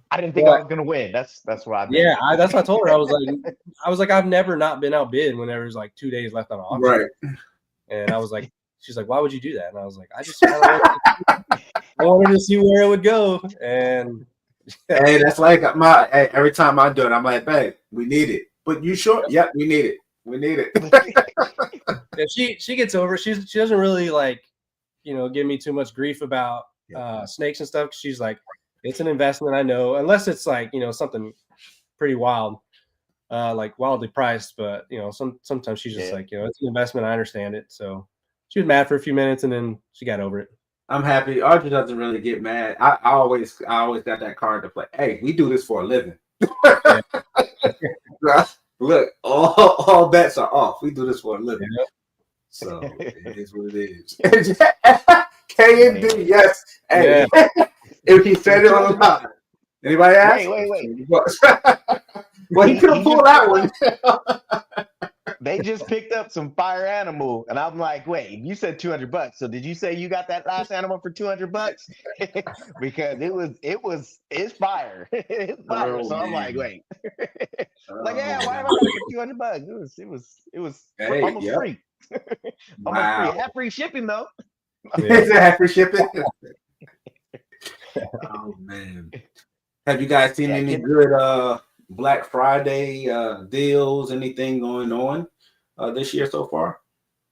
I didn't think I was gonna win. That's what I did. Yeah, that's what I told her. I was like, I've never not been outbid when there was like 2 days left on auction. Right. And I was like, she's like, why would you do that? And I was like, I just I wanted to see where it would go. And hey, that's like every time I do it, I'm like, babe, we need it. But you sure? Yep, we need it. We need it. Yeah, she gets over it. She doesn't really like, give me too much grief about snakes and stuff. She's like, it's an investment, I know, unless it's like, something pretty wild, like wildly priced. But, sometimes she's just like, it's an investment. I understand it. So she was mad for a few minutes and then she got over it. I'm happy. Audrey doesn't really get mad. I always got that card to play. Hey, we do this for a living. Look, all bets are off. We do this for a living. Yep. So it is what it is. K&D, yes. Hey, if he said it on the line. Anybody ask? Wait. Well, he could have pulled that one. They just picked up some fire animal, and I'm like, wait, you said $200. So did you say you got that last animal for $200? Because it's fire. It's fire. So I'm like, wait. Like, yeah, why am I got it for $200? It was almost free. Almost free. Half free shipping though. Is it half free shipping? Oh man. Have you guys seen any good Black Friday deals, anything going on this year so far?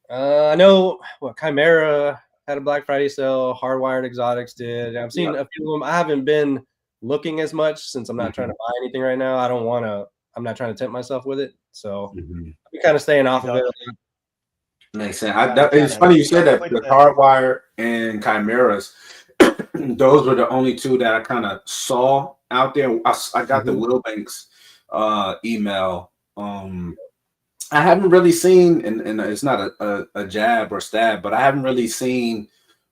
I know Chimera had a Black Friday sale, Hardwired Exotics did. I've seen a few of them. I haven't been looking as much since I'm not trying to buy anything right now. I'm not trying to tempt myself with it. So I'm kind of staying off of it. Makes sense. It's funny you said that. The Hardwire and Chimeras, those were the only two that I kind of saw out there. I got the Wilbanks email. I haven't really seen, and it's not a jab or stab, but I haven't really seen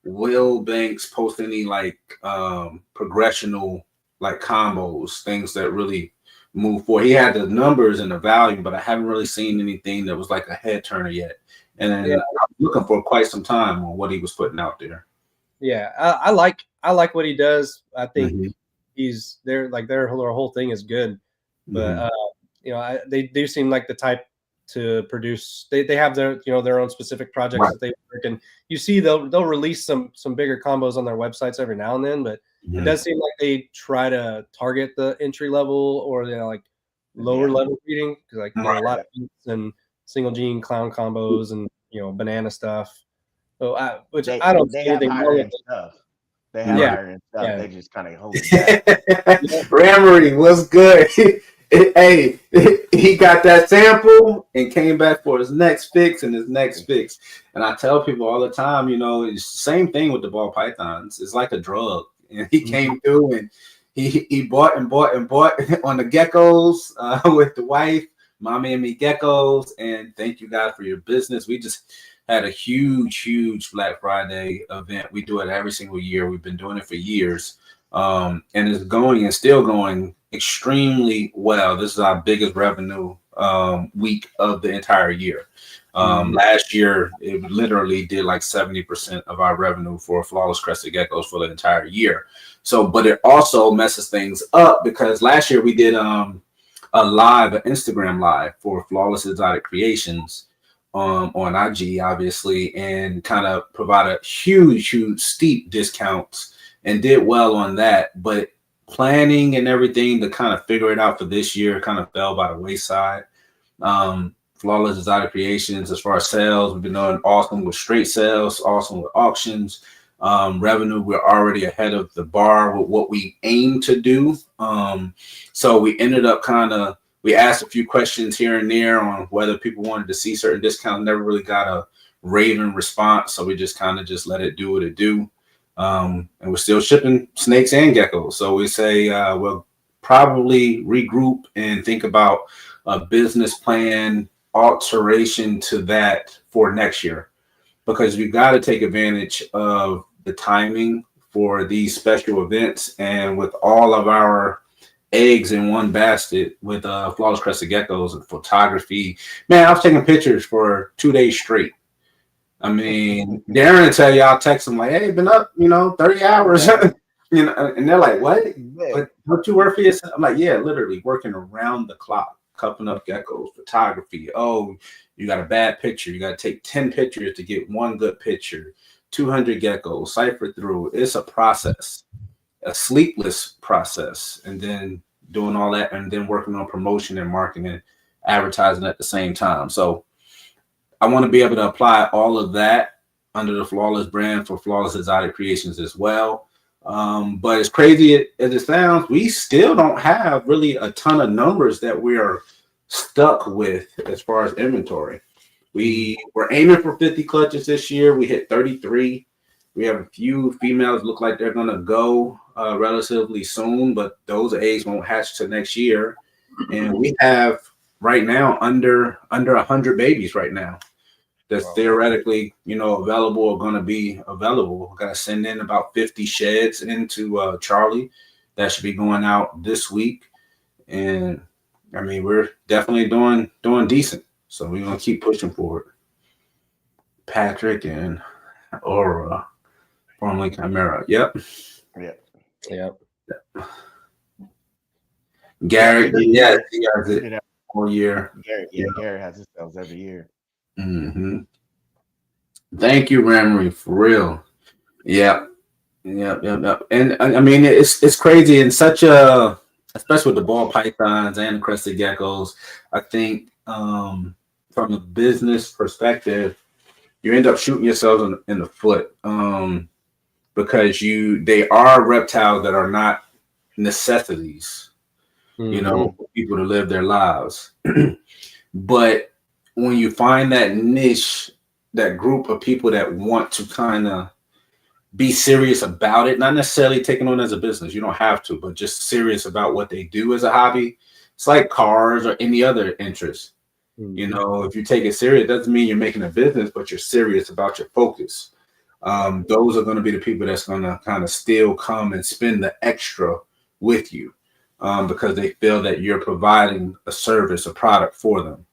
Wilbanks post any like progressional like combos, things that really move forward. He had the numbers and the value, but I haven't really seen anything that was like a head turner yet. And then I'm looking for quite some time on what he was putting out there. Yeah, I like what he does. I think he's there. Like their whole thing is good, but they do seem like the type to produce. They have their their own specific projects that they work, and you see they'll release some bigger combos on their websites every now and then. But it does seem like they try to target the entry level or like lower level breeding because like a lot of beats and single gene clown combos and banana stuff. So I don't see anything wrong with stuff. They have higher stuff. They just kind of hold it back. Ramery was good. Hey, he got that sample and came back for his next fix and his next fix. And I tell people all the time, it's the same thing with the ball pythons. It's like a drug. And he came through and he bought and bought and bought on the geckos with the wife. Mommy and me geckos, and thank you guys for your business. We just had a huge Black Friday event. We do it every single year. We've been doing it for years. And it's going and still going extremely well. This is our biggest revenue week of the entire year. Last year, it literally did like 70% of our revenue for Flawless Crested Geckos for the entire year. So, but it also messes things up because last year we did an Instagram live for Flawless Exotic Creations on IG, obviously, and kind of provided huge steep discounts and did well on that. But planning and everything to kind of figure it out for this year kind of fell by the wayside. Flawless Exotic Creations, as far as sales, we've been doing awesome with straight sales, awesome with auctions. Revenue, we're already ahead of the bar with what we aim to do. So we ended up we asked a few questions here and there on whether people wanted to see certain discounts, never really got a raving response. So we just just let it do what it do. And we're still shipping snakes and geckos. So we say we'll probably regroup and think about a business plan alteration to that for next year, because you got to take advantage of the timing for these special events. And with all of our eggs in one basket with Flawless Crested Geckos and photography, man, I was taking pictures for 2 days straight. I mean, Darren will tell you, I'll text them like, hey, been up, 30 hours, and they're like, what? But don't you work for yourself? I'm like, yeah, literally working around the clock, cupping up geckos, photography. Oh, you got a bad picture. You got to take 10 pictures to get one good picture, 200 geckos, cipher through. It's a process, a sleepless process, and then doing all that and then working on promotion and marketing and advertising at the same time. So I want to be able to apply all of that under the Flawless brand for Flawless Exotic Creations as well. But as crazy as it sounds, we still don't have really a ton of numbers that we are stuck with as far as inventory. We were aiming for 50 clutches this year. We hit 33. We have a few females look like they're going to go relatively soon, but those eggs won't hatch till next year. And we have right now under 100 babies right now that's theoretically, available or going to be available. We're going to send in about 50 sheds into Charlie. That should be going out this week. And I mean, we're definitely doing decent. So we're going to keep pushing forward. Patrick and Aura, formerly Chimera. Yep. Garrett, he has it all year. Garrett has his sales every year. Thank you, Ramery, for real. Yep. And I mean, it's crazy in such a, especially with the ball pythons and the crested geckos. I think from a business perspective, you end up shooting yourselves in the foot because they are reptiles that are not necessities, for people to live their lives. But when you find that niche, that group of people that want to kind of be serious about it, not necessarily taking on as a business, you don't have to, but just serious about what they do as a hobby. It's like cars or any other interest. If you take it serious, it doesn't mean you're making a business, but you're serious about your focus. Those are going to be the people that's going to kind of still come and spend the extra with you because they feel that you're providing a service, a product for them.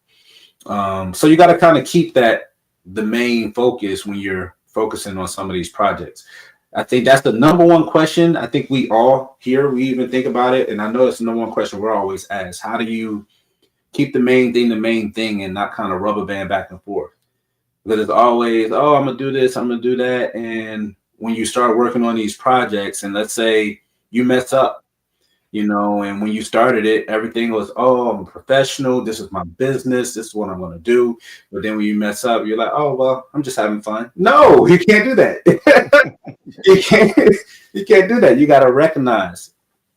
So you got to kind of keep that the main focus when you're focusing on some of these projects. I think that's the number one question. I think we all here, we even think about it. And I know it's the number one question we're always asked. How do you keep the main thing and not kind of rubber band back and forth? Because it's always, oh, I'm going to do this, I'm going to do that. And when you start working on these projects and let's say you mess up, and when you started it, everything was, oh, I'm a professional. This is my business. This is what I'm going to do. But then when you mess up, you're like, oh, well, I'm just having fun. No, you can't do that. You can't do that. You got to recognize,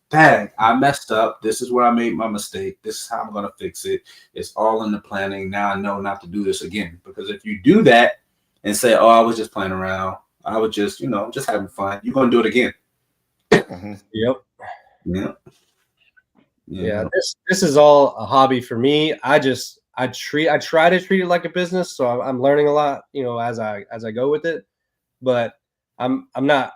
dang, I messed up. This is where I made my mistake. This is how I'm going to fix it. It's all in the planning. Now I know not to do this again. Because if you do that and say, oh, I was just playing around, I was just, just having fun, you're going to do it again. Yep. Yeah. This is all a hobby for me. I just I try to treat it like a business, so I'm learning a lot, you know, as I go with it, but I'm not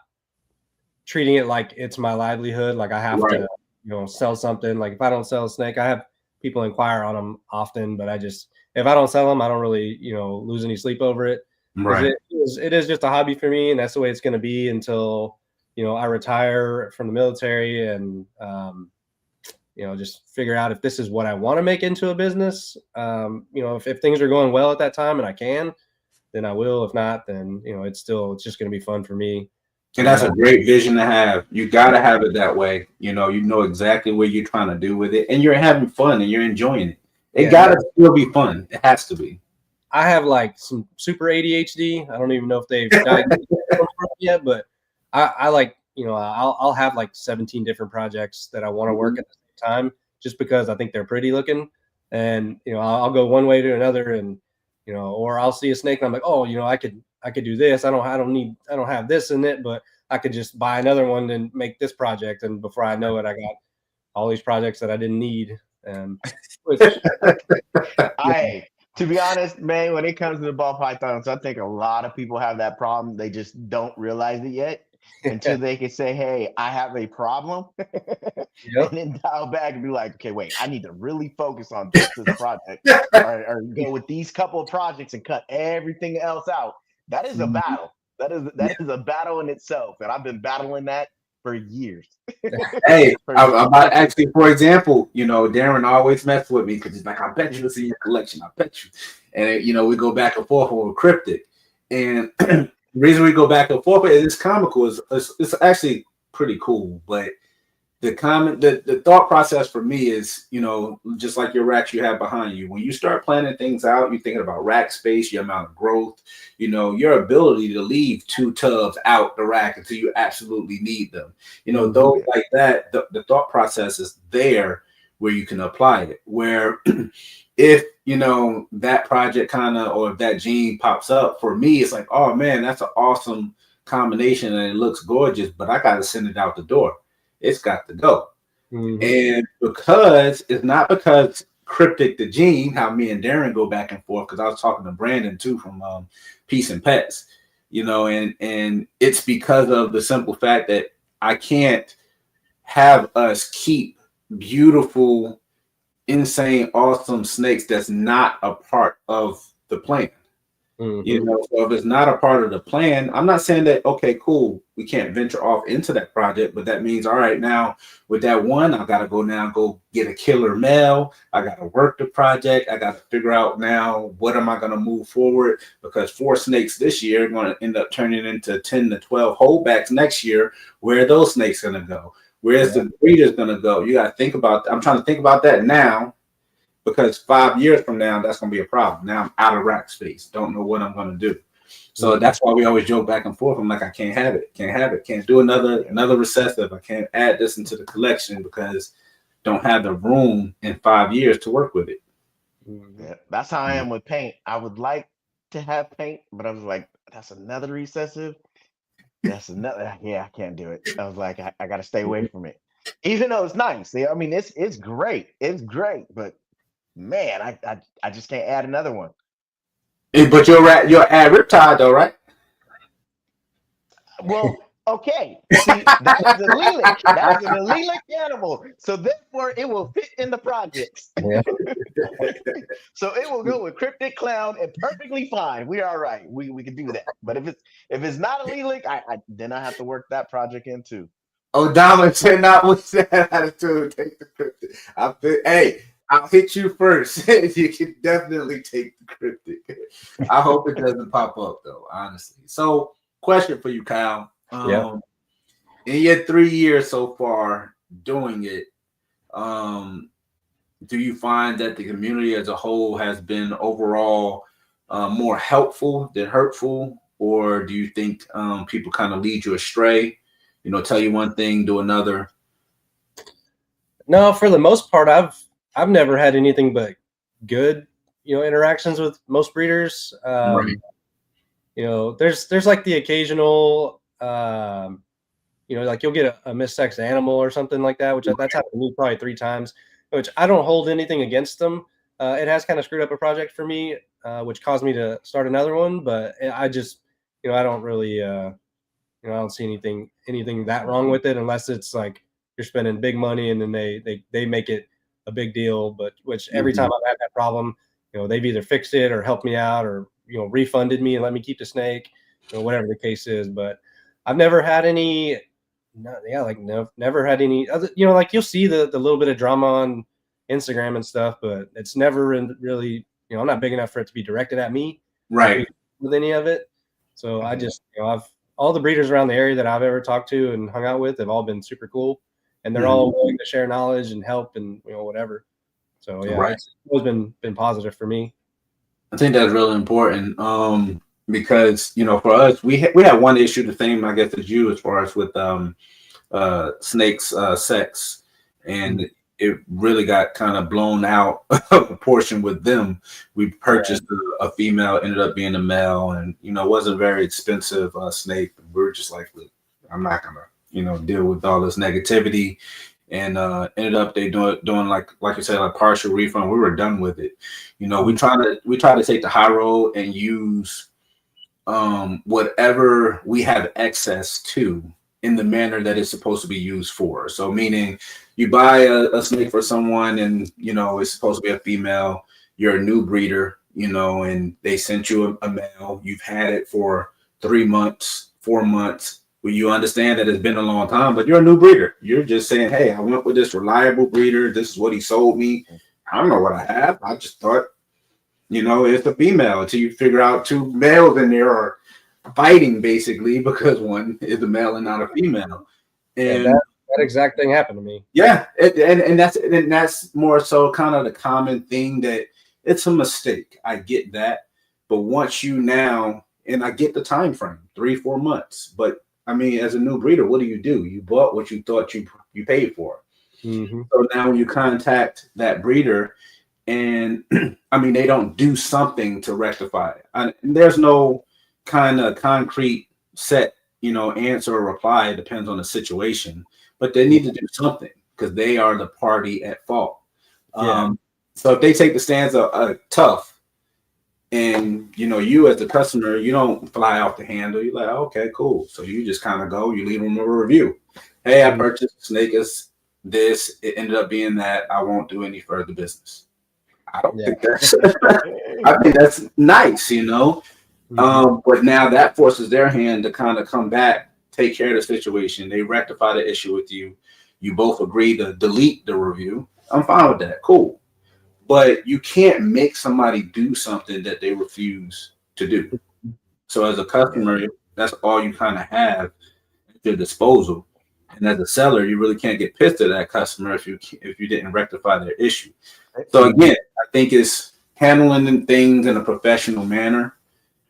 treating it like it's my livelihood. Like I have to, you know, sell something. Like if I don't sell a snake, I have people inquire on them often, but if I don't sell them, I don't really, you know, lose any sleep over it. Right. It is just a hobby for me, and that's the way it's going to be until, you know, I retire from the military and, you know, just figure out if this is what I want to make into a business. You know, if things are going well at that time and I can, then I will. If not, then, you know, it's just going to be fun for me. And that's a great vision to have. You got to have it that way. You know exactly what you're trying to do with it, and you're having fun and you're enjoying it. It got to still be fun. It has to be. I have like some super ADHD. I don't even know if they've diagnosed it yet, but I like, you know, I'll have like 17 different projects that I want to work at the same time, just because I think they're pretty looking. And, you know, I'll go one way to another, and, you know, or I'll see a snake and I'm like, oh, you know, I could do this. I don't have this in it, but I could just buy another one and make this project. And before I know it, I got all these projects that I didn't need. Which, to be honest, man, when it comes to the ball pythons, I think a lot of people have that problem. They just don't realize it yet until they can say, hey, I have a problem. And then dial back and be like, okay, wait, I need to really focus on just this project or go with these couple of projects and cut everything else out. That is a battle. That is a battle in itself. And I've been battling that for years. Hey, I'm about actually, for example, you know, Darren always messed with me because he's like, I bet you it's in your collection. I bet you. And, you know, we go back and forth over cryptic. And the reason we go back and forth, it's comical. It's actually pretty cool. But the thought process for me is, you know, just like your racks you have behind you, when you start planning things out, you're thinking about rack space, your amount of growth, you know, your ability to leave 2 tubs out the rack until you absolutely need them. You know, those like that, the thought process is there where you can apply it. Where if, you know, that project or if that gene pops up for me, it's like, oh man, that's an awesome combination and it looks gorgeous, but I got to send it out the door. It's got to go. And because it's not because cryptic the gene, how me and Darren go back and forth, because I was talking to Brandon too from Peace and Pets, you know, and it's because of the simple fact that I can't have us keep beautiful, insane, awesome snakes that's not a part of the plan. You know, so if it's not a part of the plan, I'm not saying that, okay, cool, we can't venture off into that project, but that means, all right, now with that one, I got to go get a killer male. I got to work the project. I got to figure out now, what am I going to move forward? Because 4 snakes this year are going to end up turning into 10 to 12 holdbacks next year. Where are those snakes going to go? Where's the breeders going to go? You got to think about, I'm trying to think about that now. Because 5 years from now, that's going to be a problem. Now I'm out of rack space. Don't know what I'm going to do. So that's why we always joke back and forth. I'm like, I can't have it. Can't have it. Can't do another recessive. I can't add this into the collection because don't have the room in 5 years to work with it. Yeah, that's how I am with paint. I would like to have paint, but I was like, that's another recessive. That's another. Yeah, I can't do it. I was like, I got to stay away from it. Even though it's nice. I mean, it's great. It's great, but man, I just can't add another one. But you're at Riptide though, right? Well, okay. See, that is a lilac. That is an lilac animal. So therefore, it will fit in the projects. Yeah. So it will go with cryptic clown and perfectly fine. We're all right. We can do that. But if it's not a lilac, then I have to work that project in too. Oh, Dama said not with that attitude. Take the cryptic. Hey, I'll hit you first. You can definitely take the cryptic. I hope it doesn't pop up though, honestly. So, question for you, Kyle. In your 3 years so far doing it, do you find that the community as a whole has been overall more helpful than hurtful, or do you think people kind of lead you astray? You know, tell you one thing, do another. No, for the most part, I've never had anything but good, you know, interactions with most breeders. Right. You know, there's like the occasional, you know, like you'll get a missexed animal or something like that, which that's happened to me probably 3 times, which I don't hold anything against them. it has kind of screwed up a project for me, which caused me to start another one. But I just, I don't really, I don't see anything that wrong with it, unless it's like you're spending big money and then they make it a big deal. But which every time I've had that problem, they've either fixed it or helped me out, or refunded me and let me keep the snake, whatever the case is. But I've never had any. Never had any other. Like you'll see the little bit of drama on Instagram and stuff, but it's never really. I'm not big enough for it to be directed at me, right? With any of it. So I just, I've all the breeders around the area that I've ever talked to and hung out with have all been super cool, and they're all willing to share knowledge and help and whatever. So yeah, it's always been positive for me. I think that's really important. Because for us, we had one issue, the same I guess as you, as far as with snakes sex, and it really got kind of blown out of proportion with them. We purchased a female, ended up being a male, and it wasn't a very expensive snake. We were just like, look, I'm not gonna deal with all this negativity, and ended up they doing like you said, like partial refund. We were done with it. We try to take the high road and use whatever we have access to in the manner that it's supposed to be used for. So meaning you buy a snake for someone and, it's supposed to be a female, you're a new breeder, and they sent you a male, you've had it for 3 months, 4 months, well, you understand that it's been a long time, but you're a new breeder. You're just saying, hey, I went with this reliable breeder. This is what he sold me. I don't know what I have. I just thought, it's a female, until you figure out 2 males in there are fighting basically because one is a male and not a female. And that exact thing happened to me. Yeah. And that's more so kind of the common thing, that it's a mistake. I get that. But once and I get the time frame, 3-4 months. But I mean, as a new breeder, what do? You bought what you thought you paid for. So now when you contact that breeder, and I mean, they don't do something to rectify it. And there's no kind of concrete set, answer or reply. It depends on the situation, but they need to do something because they are the party at fault. So if they take the stance of tough, and you as the customer, you don't fly off the handle. You're like, okay, cool. So you just kind of go. You leave them a review. Hey, I purchased snake is this. It ended up being that. I won't do any further business. I don't think that's. I think that's nice, But now that forces their hand to kind of come back, take care of the situation. They rectify the issue with you. You both agree to delete the review. I'm fine with that. Cool. But you can't make somebody do something that they refuse to do. So as a customer, that's all you kind of have at your disposal. And as a seller, you really can't get pissed at that customer if you didn't rectify their issue. So again, I think it's handling things in a professional manner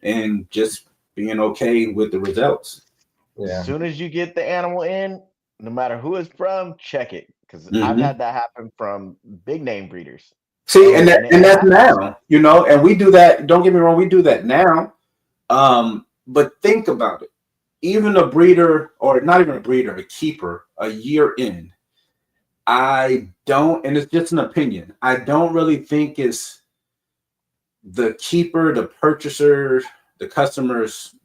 and just being okay with the results. As soon as you get the animal in, no matter who it's from, check it, because I've had that happen from big name breeders. See, and that's now, and we do that. Don't get me wrong, we do that now. But think about it. Even a breeder, or not even a breeder, a keeper, a year in, I don't, and it's just an opinion, I don't really think it's the keeper, the purchaser, the customers,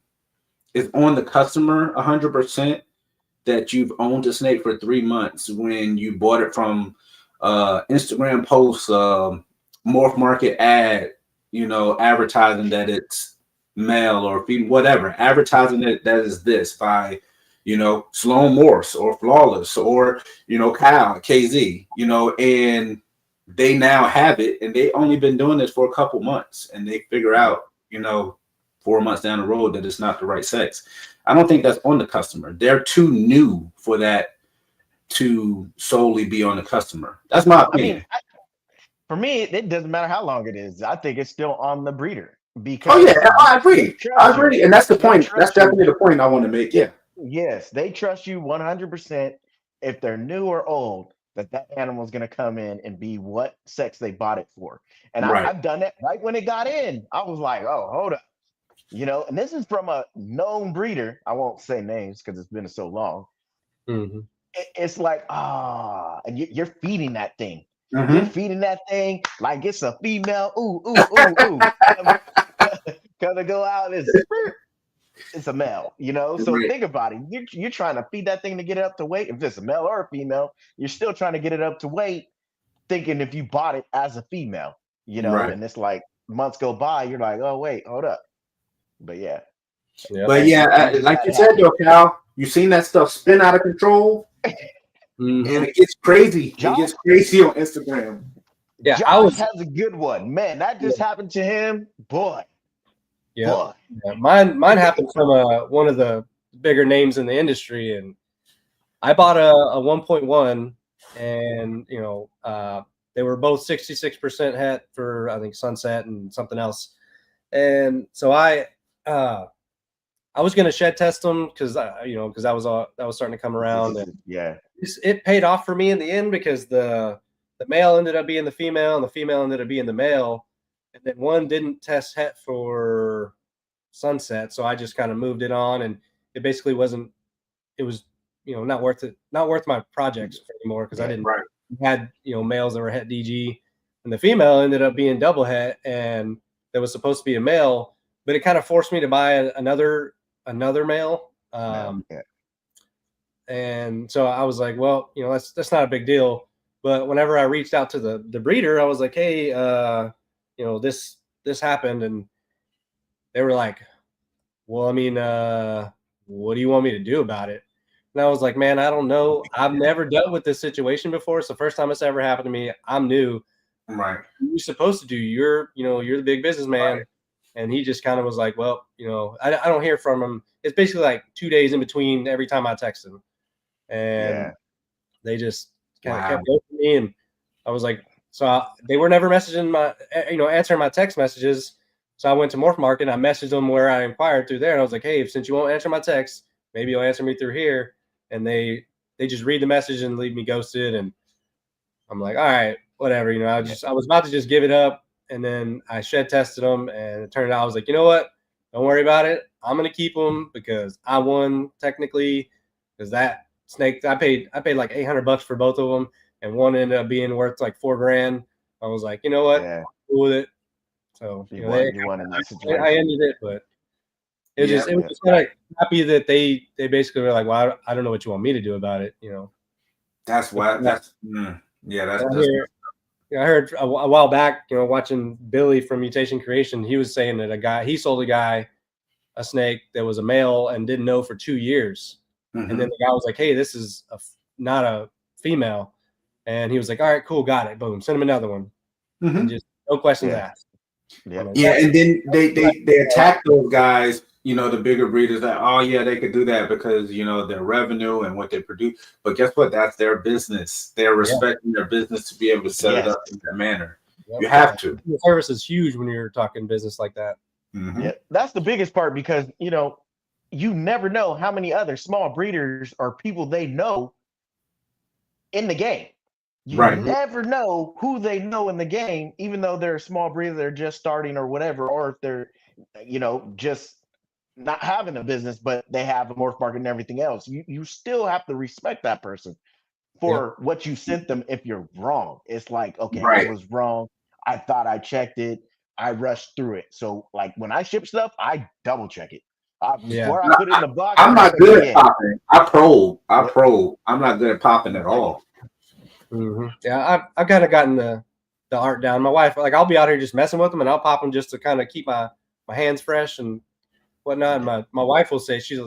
is on the customer 100% that you've owned a snake for 3 months when you bought it from Instagram posts, Morph Market ad, advertising that it's male or female, whatever, advertising that is this by, Sloan Morse or Flawless or, Kyle, KZ, and they now have it, and they only been doing this for a couple months, and they figure out, 4 months down the road that it's not the right sex. I don't think that's on the customer. They're too new for that to solely be on the customer. That's my opinion. I mean, for me, it doesn't matter how long it is. I think it's still on the breeder. Because I agree. And that's the point. That's definitely the point I want to make. Yeah. Yes, they trust you 100%. If they're new or old, that animal is going to come in and be what sex they bought it for. And I've done that right when it got in. I was like, oh, hold up. And this is from a known breeder. I won't say names because it's been so long. It's like, and you're feeding that thing. You're feeding that thing like it's a female. Ooh, ooh, ooh, ooh. Gonna go out and it's a male, you know? So Right. think about it. You're trying to feed that thing to get it up to weight. If it's a male or a female, you're still trying to get it up to weight, thinking if you bought it as a female, you know, Right. and it's like months go by, you're like, oh wait, hold up. But yeah. Yeah. But Hey, yeah, you just like had you it said happen. though, Cal, you seen that stuff spin out of control, Mhm. and it gets crazy. It Josh, gets crazy on Instagram. Yeah, I Josh was. has a good one. Man, that just happened to him. Boy, Yeah, boy. yeah. Mine happened from one of the bigger names in the industry, and I bought a 1.1, and they were both 66% het for I think Sunset and something else, and so I was going to shed test them because because that was starting to come around, and Yeah. it paid off for me in the end because the male ended up being the female, and the female ended up being the male, and then one didn't test het for Sunset, so I just kind of moved it on, and it basically wasn't. It was not worth it, not worth my projects anymore because I didn't Right. had males that were het DG, and the female ended up being double het, and there was supposed to be a male, but it kind of forced me to buy another male. Yeah. And so I was like, well, that's not a big deal. But whenever I reached out to the breeder, I was like, hey, this happened, and they were like, well, I mean, what do you want me to do about it? And I was like, man, I don't know. I've never dealt with this situation before. It's the first time it's ever happened to me. I'm new. Right. You're supposed to do. You're the big businessman. Right. And he just kind of was like, well, I don't hear from him. It's basically like 2 days in between every time I text him. And they just kind of kept ghosting me. And I was like, they were never messaging answering my text messages. So I went to Morph Market and I messaged them where I inquired through there. And I was like, hey, since you won't answer my text, maybe you'll answer me through here. And they just read the message and leave me ghosted. And I'm like, all right, whatever. I was about to just give it up. And then I shed tested them, and it turned out I was like, you know what? Don't worry about it. I'm gonna keep them because I won technically. Because that snake, I paid like $800 for both of them, and one ended up being worth like $4,000. I was like, you know what? Yeah. I'm cool with it. So you won in that situation. I ended it, but it was just kind of happy that they basically were like, well, I don't know what you want me to do about it. That's why. That's I heard a while back, watching Billy from Mutation Creation, he was saying that he sold a guy a snake that was a male and didn't know for 2 years. Mm-hmm. And then the guy was like, hey, this is not a female. And he was like, all right, cool, got it. Boom, send him another one. Mm-hmm. And just no questions asked. Yeah. And then they attack those guys, the bigger breeders that, oh yeah, they could do that because their revenue and what they produce. But guess what? That's their business. They're respecting their business to be able to set it up in that manner. Yep. You have to. The service is huge when you're talking business like that. Mm-hmm. Yeah, that's the biggest part because you never know how many other small breeders or people they know in the game. You never know who they know in the game, even though they're a small breeder, they're just starting or whatever, or if they're, just not having a business, but they have a morph market and everything else. You still have to respect that person for what you sent them if you're wrong. It's like, okay, I was wrong. I thought I checked it. I rushed through it. So like when I ship stuff, I double check it. Before I put it in the box. I'm not good at popping. I probe. I'm not good at popping at all. Mm-hmm. Yeah, I've kind of gotten the art down. My wife, like, I'll be out here just messing with them, and I'll pop them just to kind of keep my hands fresh and whatnot. And my wife will say, she's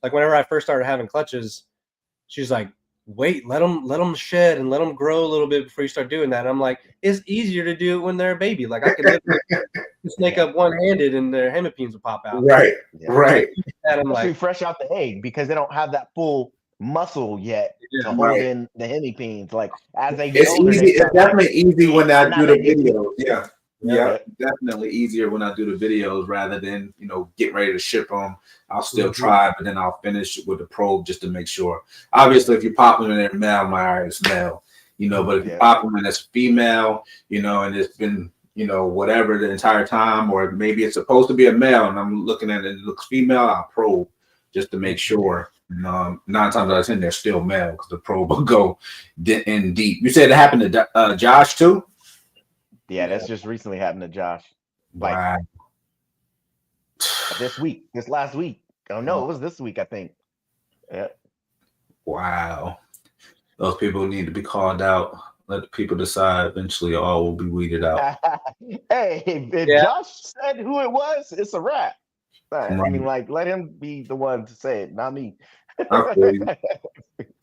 like, whenever I first started having clutches, she's like, wait, let them shed and let them grow a little bit before you start doing that. And I'm like, it's easier to do it when they're a baby. Like I can snake up one-handed and their hemipenes will pop out. Right. And I'm like, fresh out the egg because they don't have that full muscle yet to hold in the hemipenes. Like as they get older, easy. It's definitely easy when I do the videos. Yeah, definitely easier when I do the videos rather than getting ready to ship them. I'll still try, but then I'll finish with the probe just to make sure. Obviously, if you pop them in a male, it's male. But if you pop them in as female, and it's been whatever the entire time, or maybe it's supposed to be a male, and I'm looking at it, it looks female, I'll probe just to make sure. And 9 times out of 10, they're still male because the probe will go in deep. You said it happened to Josh too? Yeah, that's just recently happened to Josh. Like Wow. this last week. Oh no, it was this week, I think. Yeah. Wow. Those people need to be called out. Let the people decide. Eventually, all will be weeded out. Hey, if Yeah. Josh said who it was, it's a wrap. I Right. mean, like, let him be the one to say it, not me. I feel you.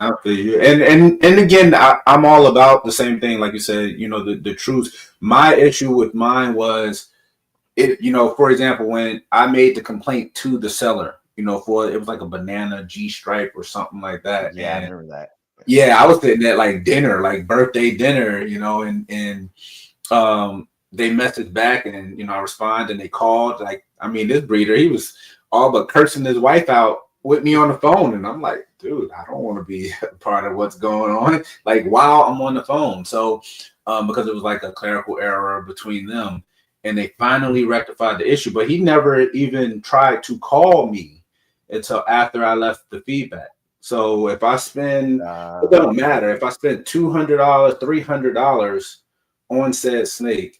I feel you. And again, I'm all about the same thing. Like you said, the truth. My issue with mine was it. For example, when I made the complaint to the seller, for it was like a banana G stripe or something like that. Yeah, I And remember that. yeah, I was sitting at like dinner, like birthday dinner, and they messaged back, and I responded, and they called. Like, I mean, this breeder, he was all but cursing his wife out with me on the phone, and I'm like, dude, I don't want to be a part of what's going on, like while I'm on the phone. So, because it was like a clerical error between them, and they finally rectified the issue, but he never even tried to call me until after I left the feedback. So if I spend, it don't matter if I spend $200, $300 on said snake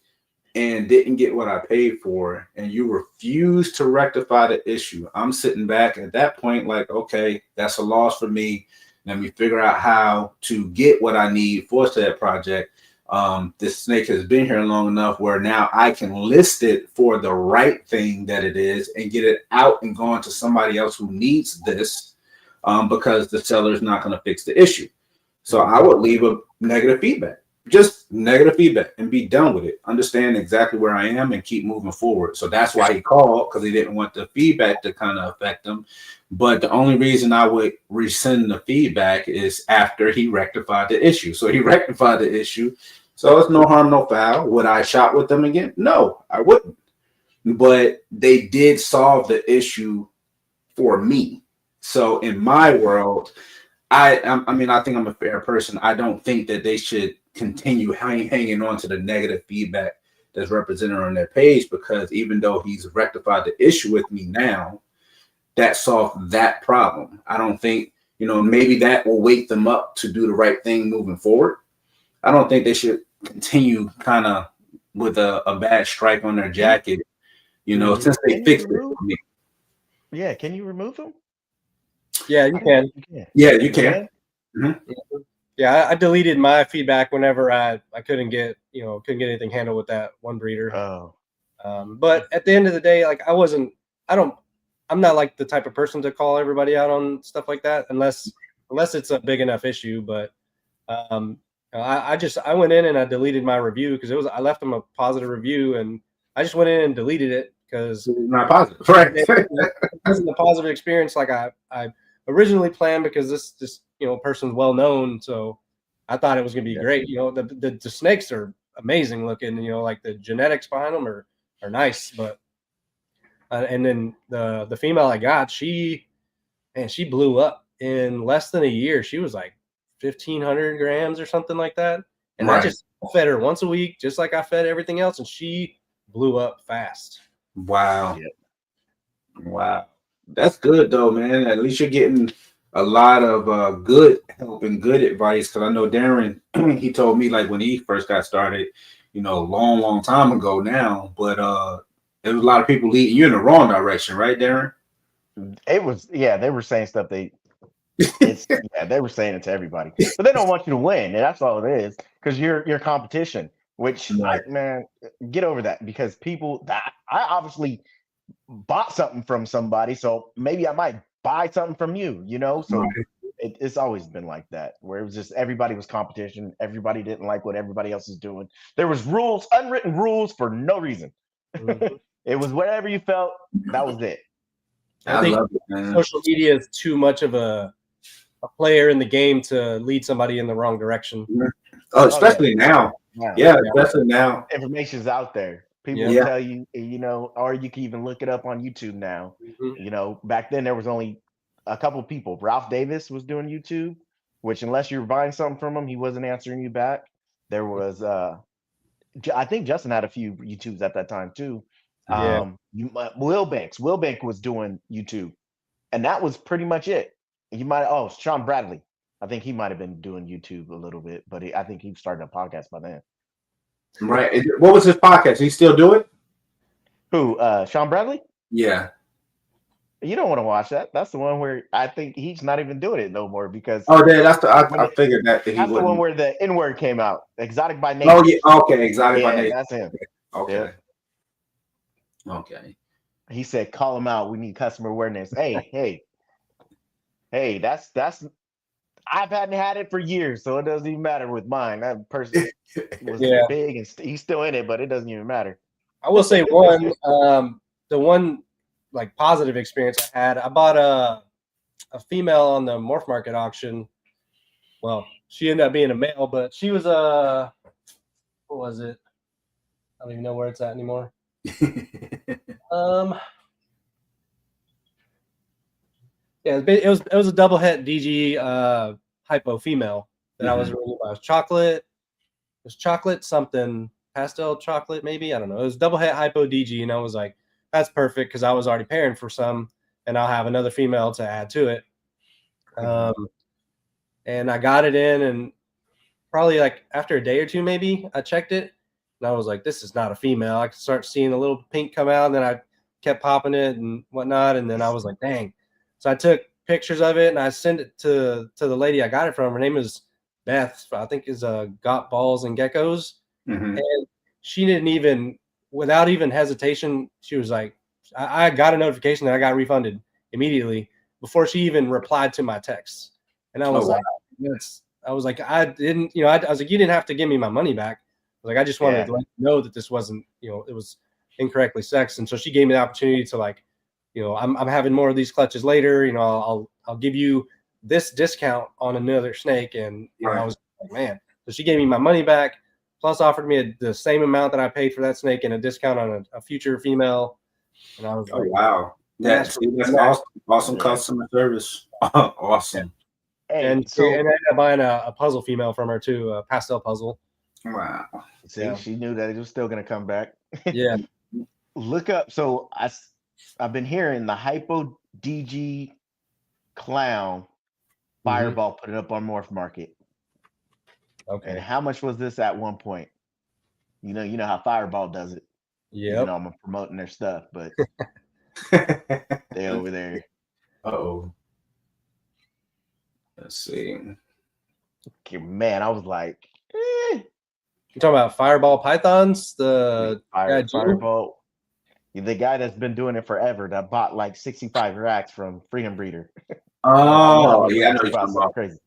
and didn't get what I paid for, and you refuse to rectify the issue, I'm sitting back at that point like, okay, that's a loss for me. Let me figure out how to get what I need for said project. This snake has been here long enough where now I can list it for the right thing that it is and get it out and go on to somebody else who needs this, because the seller is not going to fix the issue. So I would leave a negative feedback, just negative feedback, and be done with it. Understand exactly where I am and keep moving forward. So that's why he called, because he didn't want the feedback to kind of affect him. But the only reason I would rescind the feedback is after he rectified the issue. So he rectified the issue. So it's no harm, no foul. Would I shop with them again? No, I wouldn't. But they did solve the issue for me. So in my world, I mean, I think I'm a fair person. I don't think that they should continue hanging on to the negative feedback that's represented on their page, because even though he's rectified the issue with me now, that solved that problem. I don't think, maybe that will wake them up to do the right thing moving forward. I don't think they should continue kind of with a bad stripe on their jacket, since they fixed it for me. Yeah, can you remove them? Yeah, you can. Yeah, you can. Mm-hmm. Yeah, I deleted my feedback whenever I couldn't get anything handled with that one breeder. Oh. But at the end of the day, like I'm not like the type of person to call everybody out on stuff like that unless it's a big enough issue. But I went in and I deleted my review because I left them a positive review, and I just went in and deleted it because it's not positive, right? It wasn't a positive experience like I originally planned, because this person's well known, so I thought it was gonna be great. The snakes are amazing looking, like the genetics behind them are nice, but and then the female I got, she blew up in less than a year. She was like 1,500 grams or something like that, and I just fed her once a week, just like I fed everything else, and she blew up fast. Wow. Yep. Wow. That's good though, man. At least you're getting a lot of good help and good advice. Because I know Darren, he told me like when he first got started, long time ago now. But there was a lot of people leading you in the wrong direction, right, Darren? It was, yeah. They were saying stuff they were saying it to everybody, but they don't want you to win, and that's all it is. Because you're competition. Which man, get over that, because people that I obviously bought something from somebody, so maybe I might buy something from you, so it's always been like that, where it was just everybody was competition. Everybody didn't like what everybody else is doing. There was rules, unwritten rules for no reason. Mm-hmm. It was whatever you felt, that was it. I think love it, man. Social media is too much of a player in the game to lead somebody in the wrong direction. Especially now. Yeah, especially now. Information's out there. People will tell you, or you can even look it up on YouTube now. Mm-hmm. Back then there was only a couple of people. Ralph Davis was doing YouTube, which unless you were buying something from him, he wasn't answering you back. There was, I think Justin had a few YouTubes at that time too. Will Banks was doing YouTube, and that was pretty much it. You might. Oh, Sean Bradley. I think he might have been doing YouTube a little bit, but I think he started a podcast by then. Right. What was his podcast? He still do it? Who? Sean Bradley? Yeah. You don't want to watch that. That's the one where I think he's not even doing it no more because Oh, yeah, that's I figured that he that's the one wouldn't. where the N word came out. Exotic by name. Oh yeah, okay, exotic by Yeah, name. that's him. Okay. Yeah. Okay. He said, "Call him out. We need customer awareness." Hey. That's. I've hadn't had it for years, so it doesn't even matter with mine. That person was big and he's still in it, but it doesn't even matter. I will say the one like positive experience I had. I bought a female on the Morph Market auction. Well, she ended up being a male, but she was what was it? I don't even know where it's at anymore. Yeah, it was a double het DG hypo female that I was reading about. It was chocolate something, pastel chocolate maybe, I don't know. It was double het hypo DG, and I was like, that's perfect because I was already pairing for some, and I'll have another female to add to it. And I got it in, and probably like after a day or two, maybe I checked it, and I was like, this is not a female. I could start seeing a little pink come out, and then I kept popping it and whatnot, and then I was like, dang. So I took pictures of it and I sent it to the lady I got it from. Her name is Beth. I think is got balls and geckos. And she didn't even, without even hesitation, she was like, I got a notification that I got refunded immediately before she even replied to my text. And I was like, yes. I was like, I didn't, I was like, you didn't have to give me my money back. I was like, I just wanted to let you know that this wasn't, it was incorrectly sexed. And so she gave me the opportunity to like, I'm having more of these clutches later. I'll give you this discount on another snake. And I was like, man. So she gave me my money back, plus offered me the same amount that I paid for that snake and a discount on a future female. And I was like, wow, that's awesome. Awesome customer service. Awesome. And I ended up buying a puzzle female from her too, a pastel puzzle. Wow. See, she knew that it was still going to come back. Yeah. Look up. So I've been hearing the Hypo DG Clown Fireball put it up on Morph Market. Okay. And how much was this at one point? You know how Fireball does it. Yeah. I'm promoting their stuff, but they over there. Let's see. Okay, man, I was like, You're talking about Fireball pythons? The Fireball. The guy that's been doing it forever that bought like 65 racks from Freedom Breeder. Oh, yeah, I know you're talking about. Crazy.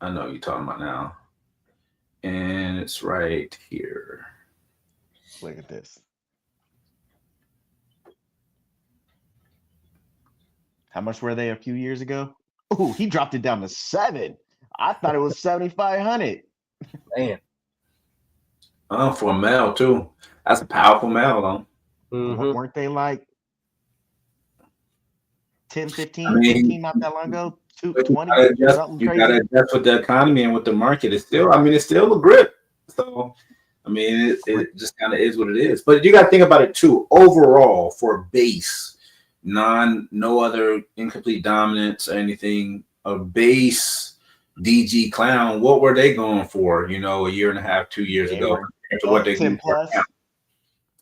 I know you're talking about now. And it's right here. Look at this. How much were they a few years ago? Oh, he dropped it down to 7. I thought it was 7,500. Man. Oh, for a male too. That's a powerful male though. Weren't they like 10, 15, 15 not that long ago? 220? You got to adjust with the economy and with the market. It's still a grip. So, it just kind of is what it is. But you got to think about it too. Overall, for base, no other incomplete dominance or anything, a base DG Clown, what were they going for, a year and a half, 2 years ago? To what they 10 plus.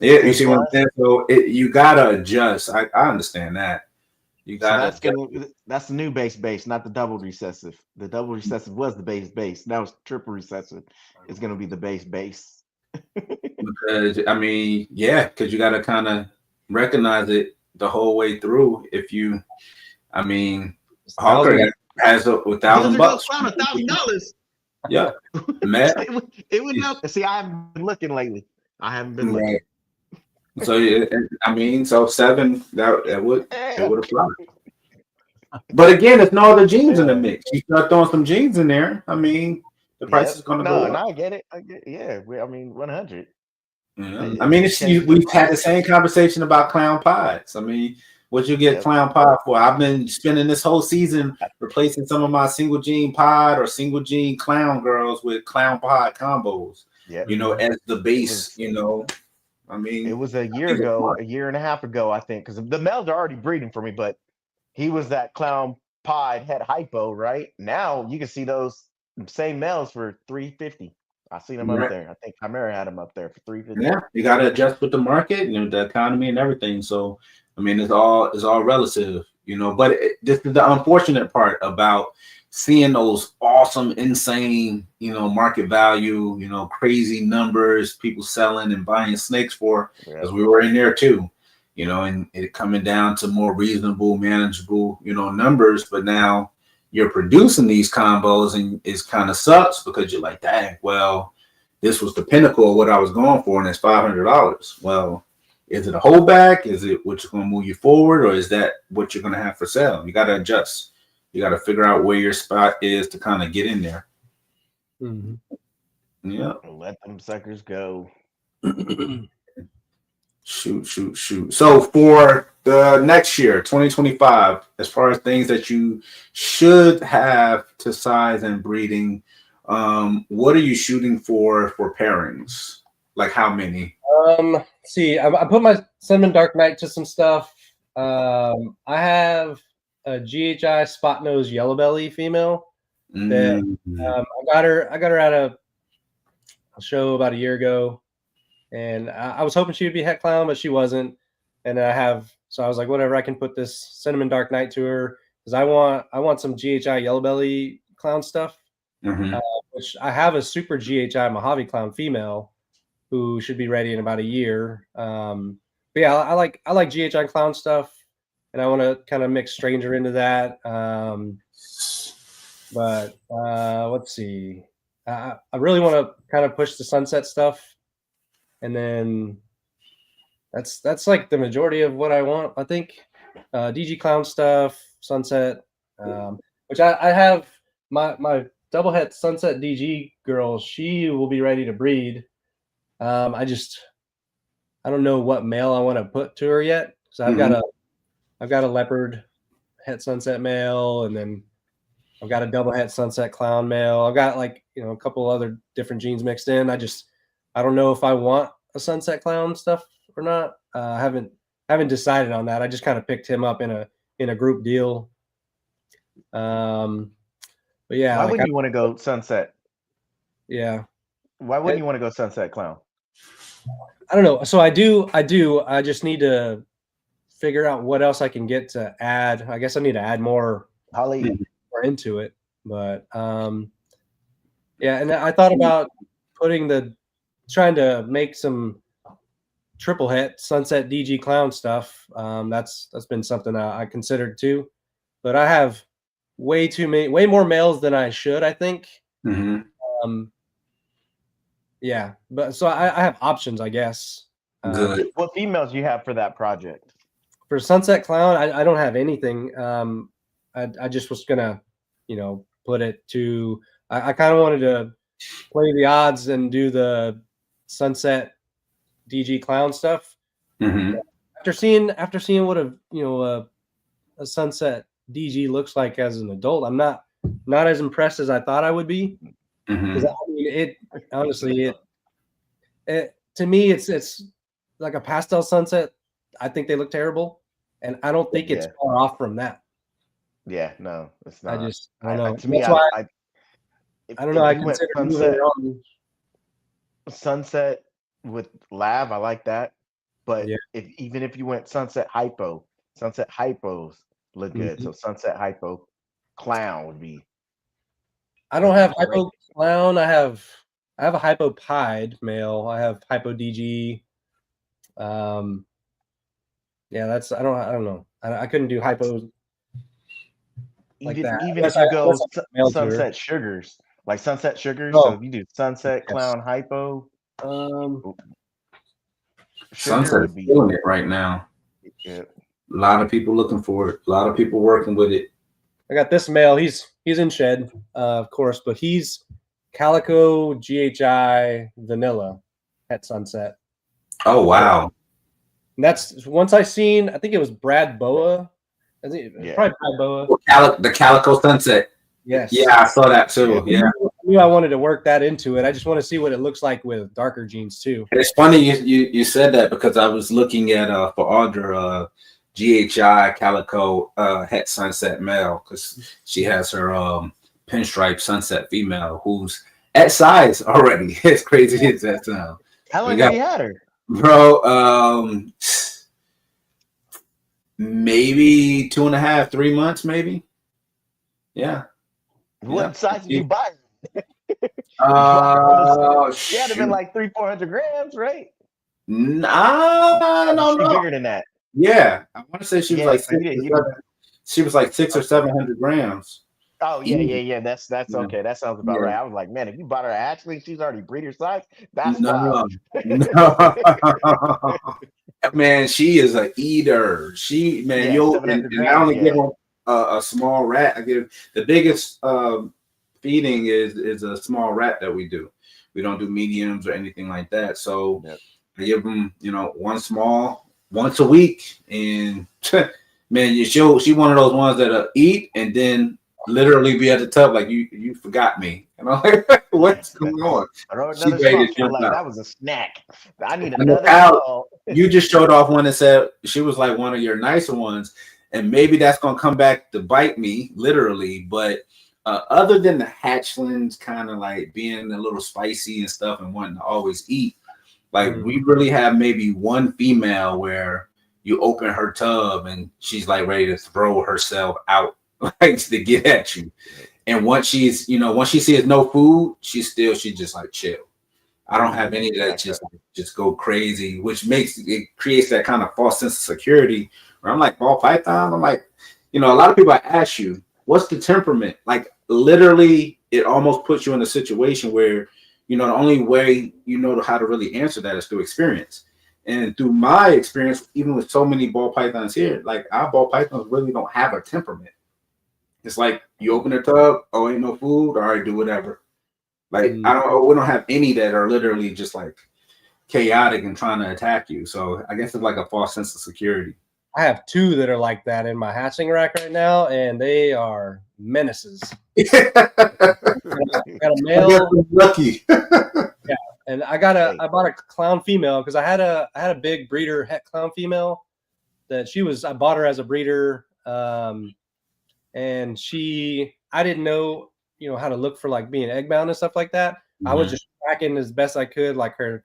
Yeah, you see what I'm saying? So you gotta adjust. I understand that. You gotta. So that's the new base, not the double recessive. The double recessive was the base. Now it's triple recessive. It's gonna be the base. Because because you gotta kind of recognize it the whole way through. If you, Hawker has $1,000. $1,000. Yeah, man. It would up. See, I haven't been looking lately. I haven't been looking. So, so 7 that would apply. But again, there's no other genes in the mix. You start throwing some genes in there. The price is going to go up. No, I get it. 100. Yeah. We've had the same conversation about clown pods. What you get clown pod for? I've been spending this whole season replacing some of my single gene pod or single gene clown girls with clown pod combos. Yeah. As the base. It was a year and a half ago, I think, because the males are already breeding for me, but he was that clown pied het hypo, right? Now you can see those same males for 350. I seen them up there. I think Chimera had them up there for 350. Yeah, you got to adjust with the market, the economy, and everything. So, I mean, it's all relative, But this is the unfortunate part about seeing those awesome, insane, market value, crazy numbers, people selling and buying snakes for, because we were in there too, and it coming down to more reasonable, manageable, numbers. But now you're producing these combos, and it's kind of sucks because you're like, dang, well, this was the pinnacle of what I was going for, and it's $500. Well, is it a holdback? Is it what's going to move you forward, or is that what you're going to have for sale? You got to adjust. You got to figure out where your spot is to kind of get in there. Mm-hmm. Yeah. Let them suckers go. Shoot. So for the next year, 2025, as far as things that you should have to size and breeding, what are you shooting for pairings? Like how many? See, I put my Cinnamon Dark Knight to some stuff. I have a GHI spot nose yellow belly female that I got her at a show about a year ago, and I was hoping she would be het clown, but she wasn't. And so I was like, whatever, I can put this Cinnamon Dark Knight to her because I want some GHI yellow belly clown stuff. Which I have a super GHI Mojave clown female who should be ready in about a year. But yeah, I like GHI clown stuff, and I want to kind of mix Stranger into that. But let's see. I really want to kind of push the Sunset stuff, and then that's like the majority of what I want. I think DG clown stuff, Sunset, which I have my double het Sunset DG girl, she will be ready to breed. I don't know what male I want to put to her yet. So I've got a leopard het Sunset male, and then I've got a double het Sunset clown male. I've got a couple other different genes mixed in. I don't know if I want a Sunset clown stuff or not. I haven't decided on that. I just kind of picked him up in a group deal. But yeah, why wouldn't you want to go Sunset? Yeah. Why wouldn't you want to go Sunset clown? I don't know. So I do. I just need to figure out what else I can get to add. I guess I need to add more into it. But yeah, and I thought about trying to make some triple het Sunset DG clown stuff. That's been something I considered too. But I have way more males than I should, I think. Yeah, but so I have options, I guess. Good. What females do you have for that project? For Sunset Clown, I don't have anything. I just was gonna, put it to. I kind of wanted to play the odds and do the Sunset DG Clown stuff. After seeing what a Sunset DG looks like as an adult, I'm not as impressed as I thought I would be. Because honestly, to me, it's like a pastel sunset. I think they look terrible, and I don't think it's far off from that. Yeah, no, it's not. I don't know. To me, I don't know. I consider sunset with Lav. I like that, but even if you went Sunset Hypos look good. So Sunset Hypo Clown would be. I don't have Hypo Clown. I have a Hypo Pied male. I have Hypo DG. Yeah, that's I don't know. I couldn't do Hypo like that. Even if you go Sunset Sugars, like Sunset Sugars. So if you do Sunset Clown Hypo, Sunset's feeling it right now. Yeah. A lot of people looking for it. A lot of people working with it. I got this male. He's in shed, of course, but he's Calico GHI Vanilla at Sunset. Oh wow! And that's once I seen. I think it was Brad Boa. Probably Brad Boa. The Calico Sunset. Yes. Yeah, I saw that too. Yeah. I knew I wanted to work that into it. I just want to see what it looks like with darker genes too. It's funny you said that because I was looking at for Audra GHI calico het sunset male, because she has her pinstripe sunset female who's at size already. As crazy as that sounds. How long have you had her? Bro, maybe 2.5, 3 months, maybe. Yeah. What size did you buy? She had to been like 300-400 grams, right? No. Bigger than that. Yeah, I want to say she was like so she was like 600 or 700 grams. Oh yeah. That's okay. That sounds about right. Yeah. I was like, man, if you bought her actually, she's already breeder size. That's No. wild. Man, she is an eater. You'll and I only give her a small rat. I give the biggest feeding is a small rat that we do. We don't do mediums or anything like that. So I give them, one small once a week, and man, she one of those ones that eat and then literally be at the tub like you forgot me. Like, what's going on? That was a snack. I need another. You just showed off one that said she was like one of your nicer ones, and maybe that's gonna come back to bite me, literally. But other than the hatchlings kind of like being a little spicy and stuff and wanting to always eat, like we really have maybe one female where you open her tub and she's like ready to throw herself out like to get at you. And once she sees no food, she just like chill. I don't have any of that just go crazy, which creates that kind of false sense of security where I'm like, ball python. I'm like, a lot of people ask you, what's the temperament? Like literally it almost puts you in a situation where, the only way you know how to really answer that is through experience. And through my experience, even with so many ball pythons here, like our ball pythons really don't have a temperament. It's like you open the tub, oh, ain't no food, all right, do whatever. Like we don't have any that are literally just like chaotic and trying to attack you. So I guess it's like a false sense of security. I have 2 that are like that in my hatching rack right now, and they are menaces. Got a male. Lucky. Yeah, and I bought a clown female because I had a big breeder het clown female that I bought her as a breeder, and I didn't know how to look for like being egg bound and stuff like that. Mm-hmm. I was just tracking as best I could like her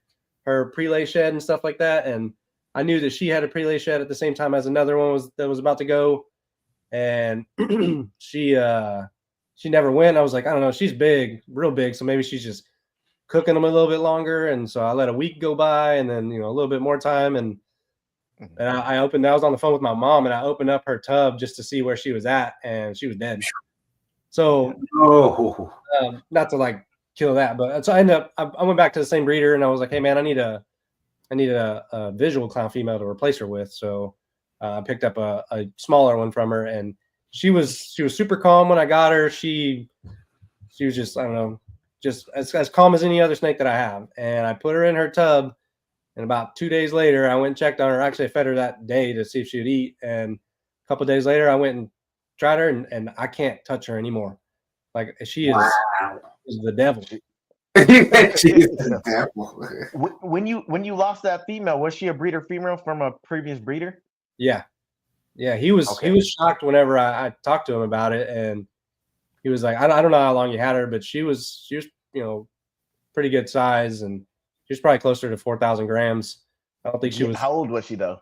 pre-lay shed and stuff like that, and I knew that she had a pre-lay shed at the same time as another one that was about to go, and she never went. I was like, I don't know, she's big, real big, so maybe she's just cooking them a little bit longer. And so I let a week go by, and then a little bit more time, and I was on the phone with my mom, and I opened up her tub just to see where she was at, and she was dead. So not to like kill that, but so I went back to the same breeder, and I was like, hey man, I need a visual clown female to replace her with. So I picked up a smaller one from her, and she was super calm when I got her. She was just, I don't know, just as calm as any other snake that I have. And I put her in her tub, and about 2 days later, I went and checked on her. Actually, I fed her that day to see if she would eat. And a couple of days later, I went and tried her, and I can't touch her anymore. Like she is the devil. When you lost that female, was she a breeder female from a previous breeder? Yeah. He was shocked whenever I talked to him about it, and he was like, I don't know how long you had her, but she was pretty good size, and she was probably closer to 4,000 grams. I don't think she was. How old was she though?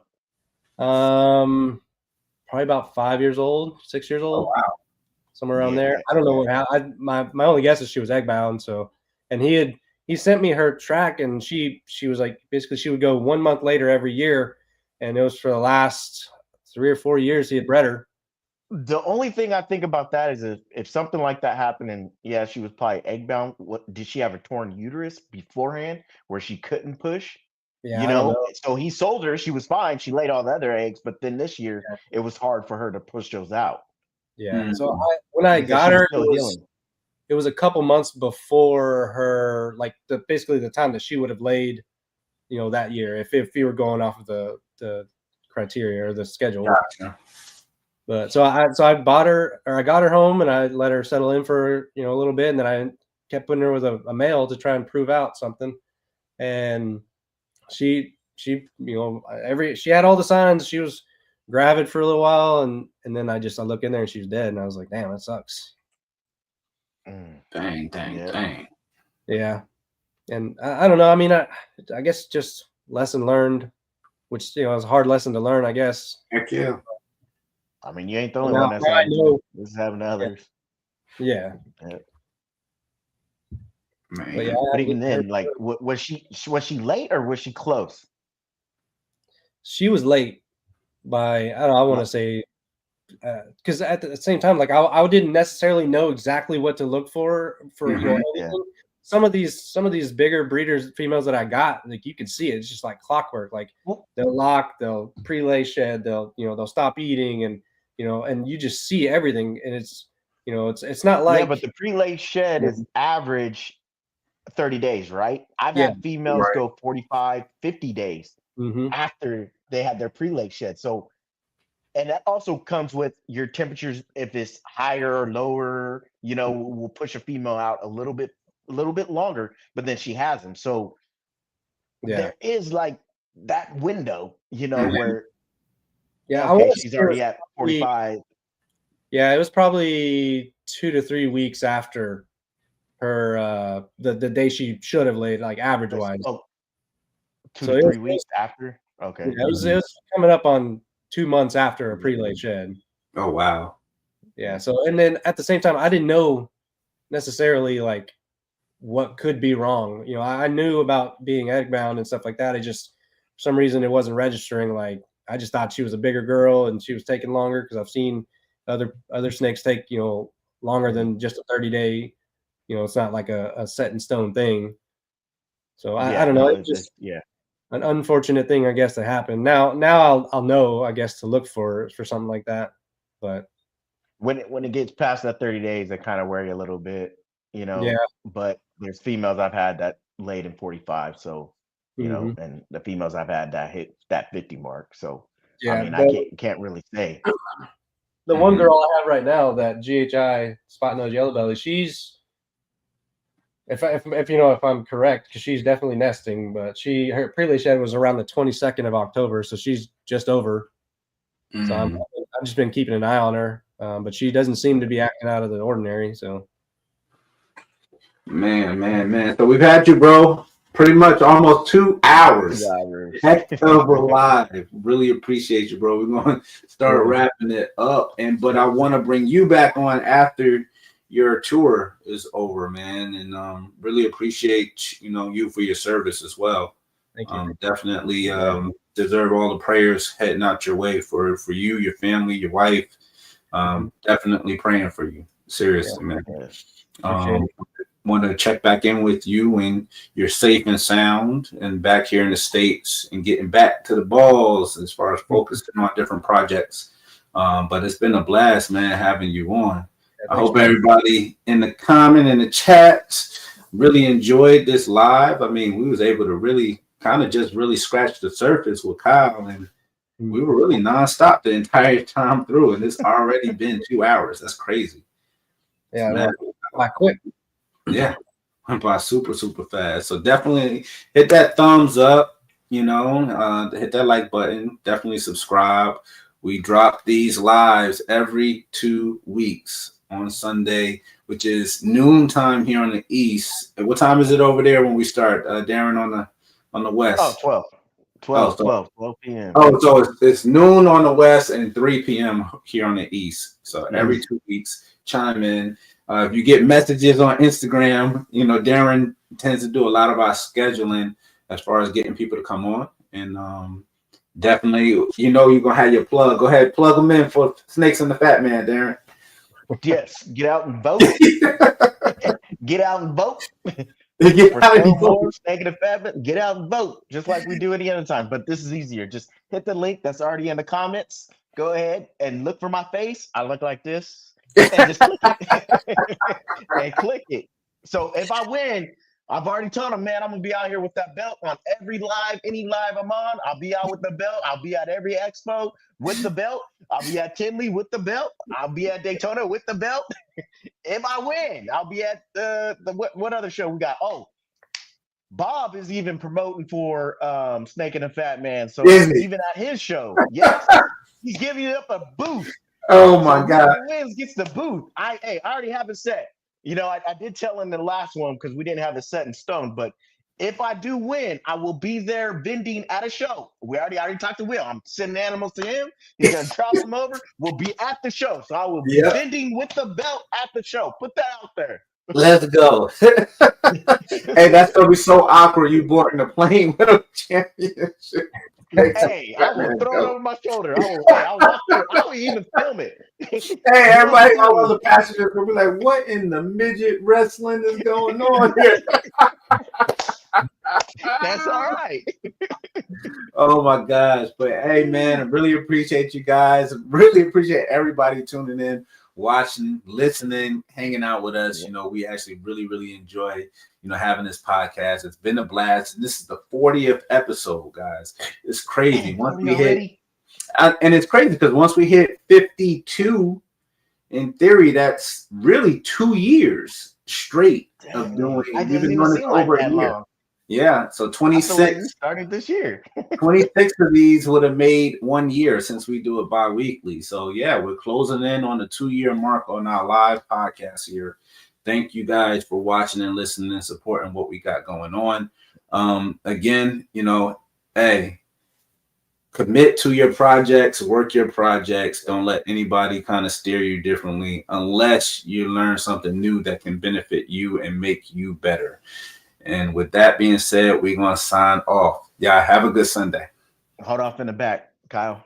Probably about 5 years old, 6 years old. Oh, wow. Somewhere around there. I don't know my only guess is she was egg bound. So, and he sent me her track, and she was like, basically she would go 1 month later every year, and it was for the last 3 or 4 years he had bred her. The only thing I think about that is if something like that happened, and she was probably egg bound. What did she have a torn uterus beforehand where she couldn't push? Yeah, so he sold her. She was fine. She laid all the other eggs, but then this year it was hard for her to push those out. Yeah. Mm-hmm. So when I got her, it was a couple months before her, like basically the time that she would have laid, that year, if you were going off of the criteria or the schedule. Gotcha. But so I bought her, or I got her home, and I let her settle in for a little bit, and then I kept putting her with a male to try and prove out something. And she had all the signs. She was gravid for a little while, and then I look in there and she's dead, and I was like, damn, that sucks. Dang. Yeah, and I don't know. I mean, I guess just lesson learned, which was a hard lesson to learn, I guess. Heck yeah. I mean, you ain't the only one that's having others. Yeah. Man. But, but even then, like, was she late or was she close? She was late by, I don't know, I want to say, because at the same time, like I didn't necessarily know exactly what to look for anything. Some of these bigger breeders, females that I got, like you can see it. It's just like clockwork. Like they'll lock, they'll pre-lay shed, they'll stop eating, and and you just see everything. And it's it's not like but the pre-lay shed is average 30 days, right? I've had females go 45, 50 days after they had their pre-lay shed. So, and that also comes with your temperatures. If it's higher or lower, will push a female out a little bit longer, but then she has them. So there is like that window, where she's already at 45. Yeah, it was probably 2 to 3 weeks after her the day she should have laid, like average wise. 2 to 3 weeks after. Okay. Yeah, it was coming up on 2 months after a pre-laid shed. Oh wow. Yeah. So, and then at the same time, I didn't know necessarily like what could be wrong. I knew about being egg bound and stuff like that. It just, for some reason, it wasn't registering. Like I just thought she was a bigger girl and she was taking longer, because I've seen other snakes take longer than just a 30-day. It's not like a set in stone thing. So I don't know. It's just an unfortunate thing, I guess, that happened. Now I'll know, I guess, to look for something like that. But when it gets past that 30 days, it kind of worry a little bit, Yeah. But there's females I've had that laid in 45, so and the females I've had that hit that 50 mark. So I mean, I can't really say. The one girl I have right now, that GHI spot nose yellow belly, she's, if I'm correct, because she's definitely nesting, but her pre-lay shed was around the 22nd of October, so she's just over. So I've just been keeping an eye on her, but she doesn't seem to be acting out of the ordinary. So, man. So we've had you, bro, pretty much almost 2 hours. Heck of a live. Really appreciate you, bro. We're going to start wrapping it up, but I want to bring you back on after your tour is over, man, and really appreciate you for your service as well. Thank you. Definitely deserve all the prayers heading out your way for you, your family, your wife. Definitely praying for you, seriously, man. Want to check back in with you when you're safe and sound and back here in the States and getting back to the BALLZ as far as focusing on different projects. But it's been a blast, man, having you on. I hope everybody in the comment and the chat really enjoyed this live. I mean, we was able to really kind of just really scratch the surface with Kyle, and we were really nonstop the entire time through, and it's already been 2 hours. That's crazy. Yeah, by quick. Yeah, went by super fast. So definitely hit that thumbs up, hit that like button. Definitely subscribe. We drop these lives every 2 weeks on Sunday, which is noontime here on the East. And what time is it over there when we start, Darren, on the West? 12 p.m. Oh, so it's noon on the West and 3 p.m. here on the East. So every 2 weeks, chime in. If you get messages on Instagram, Darren tends to do a lot of our scheduling as far as getting people to come on. And definitely, you're going to have your plug. Go ahead, plug them in for Snakes and the Fat Man, Darren. Yes, get out and vote. Get out and vote. Snake and the Fat Man, get out and vote, just like we do any other time. But this is easier. Just hit the link that's already in the comments. Go ahead and look for my face. I look like this. And just click it. And click it. So if I win, I've already told them, man, I'm gonna be out here with that belt on every live, any live I'm on. I'll be out with the belt. I'll be at every expo with the belt. I'll be at Tinley with the belt. I'll be at Daytona with the belt. If I win, I'll be at the what other show we got? Oh, Bob is even promoting for Snake and the Fat Man. So even at his show, yes. He's giving you up a booth. Oh my So God. whoever wins gets the booth. I already have it set. You know, I did tell him the last one because we didn't have it set in stone. But if I do win, I will be there vending at a show. I already talked to Will. I'm sending animals to him. He's gonna drop them over. We'll be at the show. So I will be Yep. vending with the belt at the show. Put that out there. Let's go. Hey, that's gonna be so awkward. You boarding a plane with a championship. Hey, I will throw it over my shoulder. I'll walk through. I'll even film it. Hey, everybody, all other passengers will be like, "What in the midget wrestling is going on here?" That's all right. Oh my gosh. But hey, man, I really appreciate you guys. Really appreciate everybody tuning in, watching, listening, hanging out with us. You know, we actually really enjoy, having this podcast. It's been a blast. This is the 40th episode, guys. It's crazy. Once we hit, and it's crazy because once we hit 52, in theory, that's really 2 years straight of doing. We've been doing this over a year. Yeah, so 26 started this year. 26 of these would have made 1 year since we do it bi-weekly. So yeah, we're closing in on the 2-year mark on our live podcast here. Thank you guys for watching and listening and supporting what we got going on. Again, hey, commit to your projects, work your projects. Don't let anybody kind of steer you differently unless you learn something new that can benefit you and make you better. And with that being said, we're going to sign off. Y'all have a good Sunday. Hold off in the back, Kyle.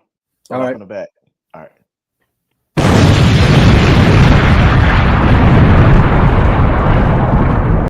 Hold off in the back. All right.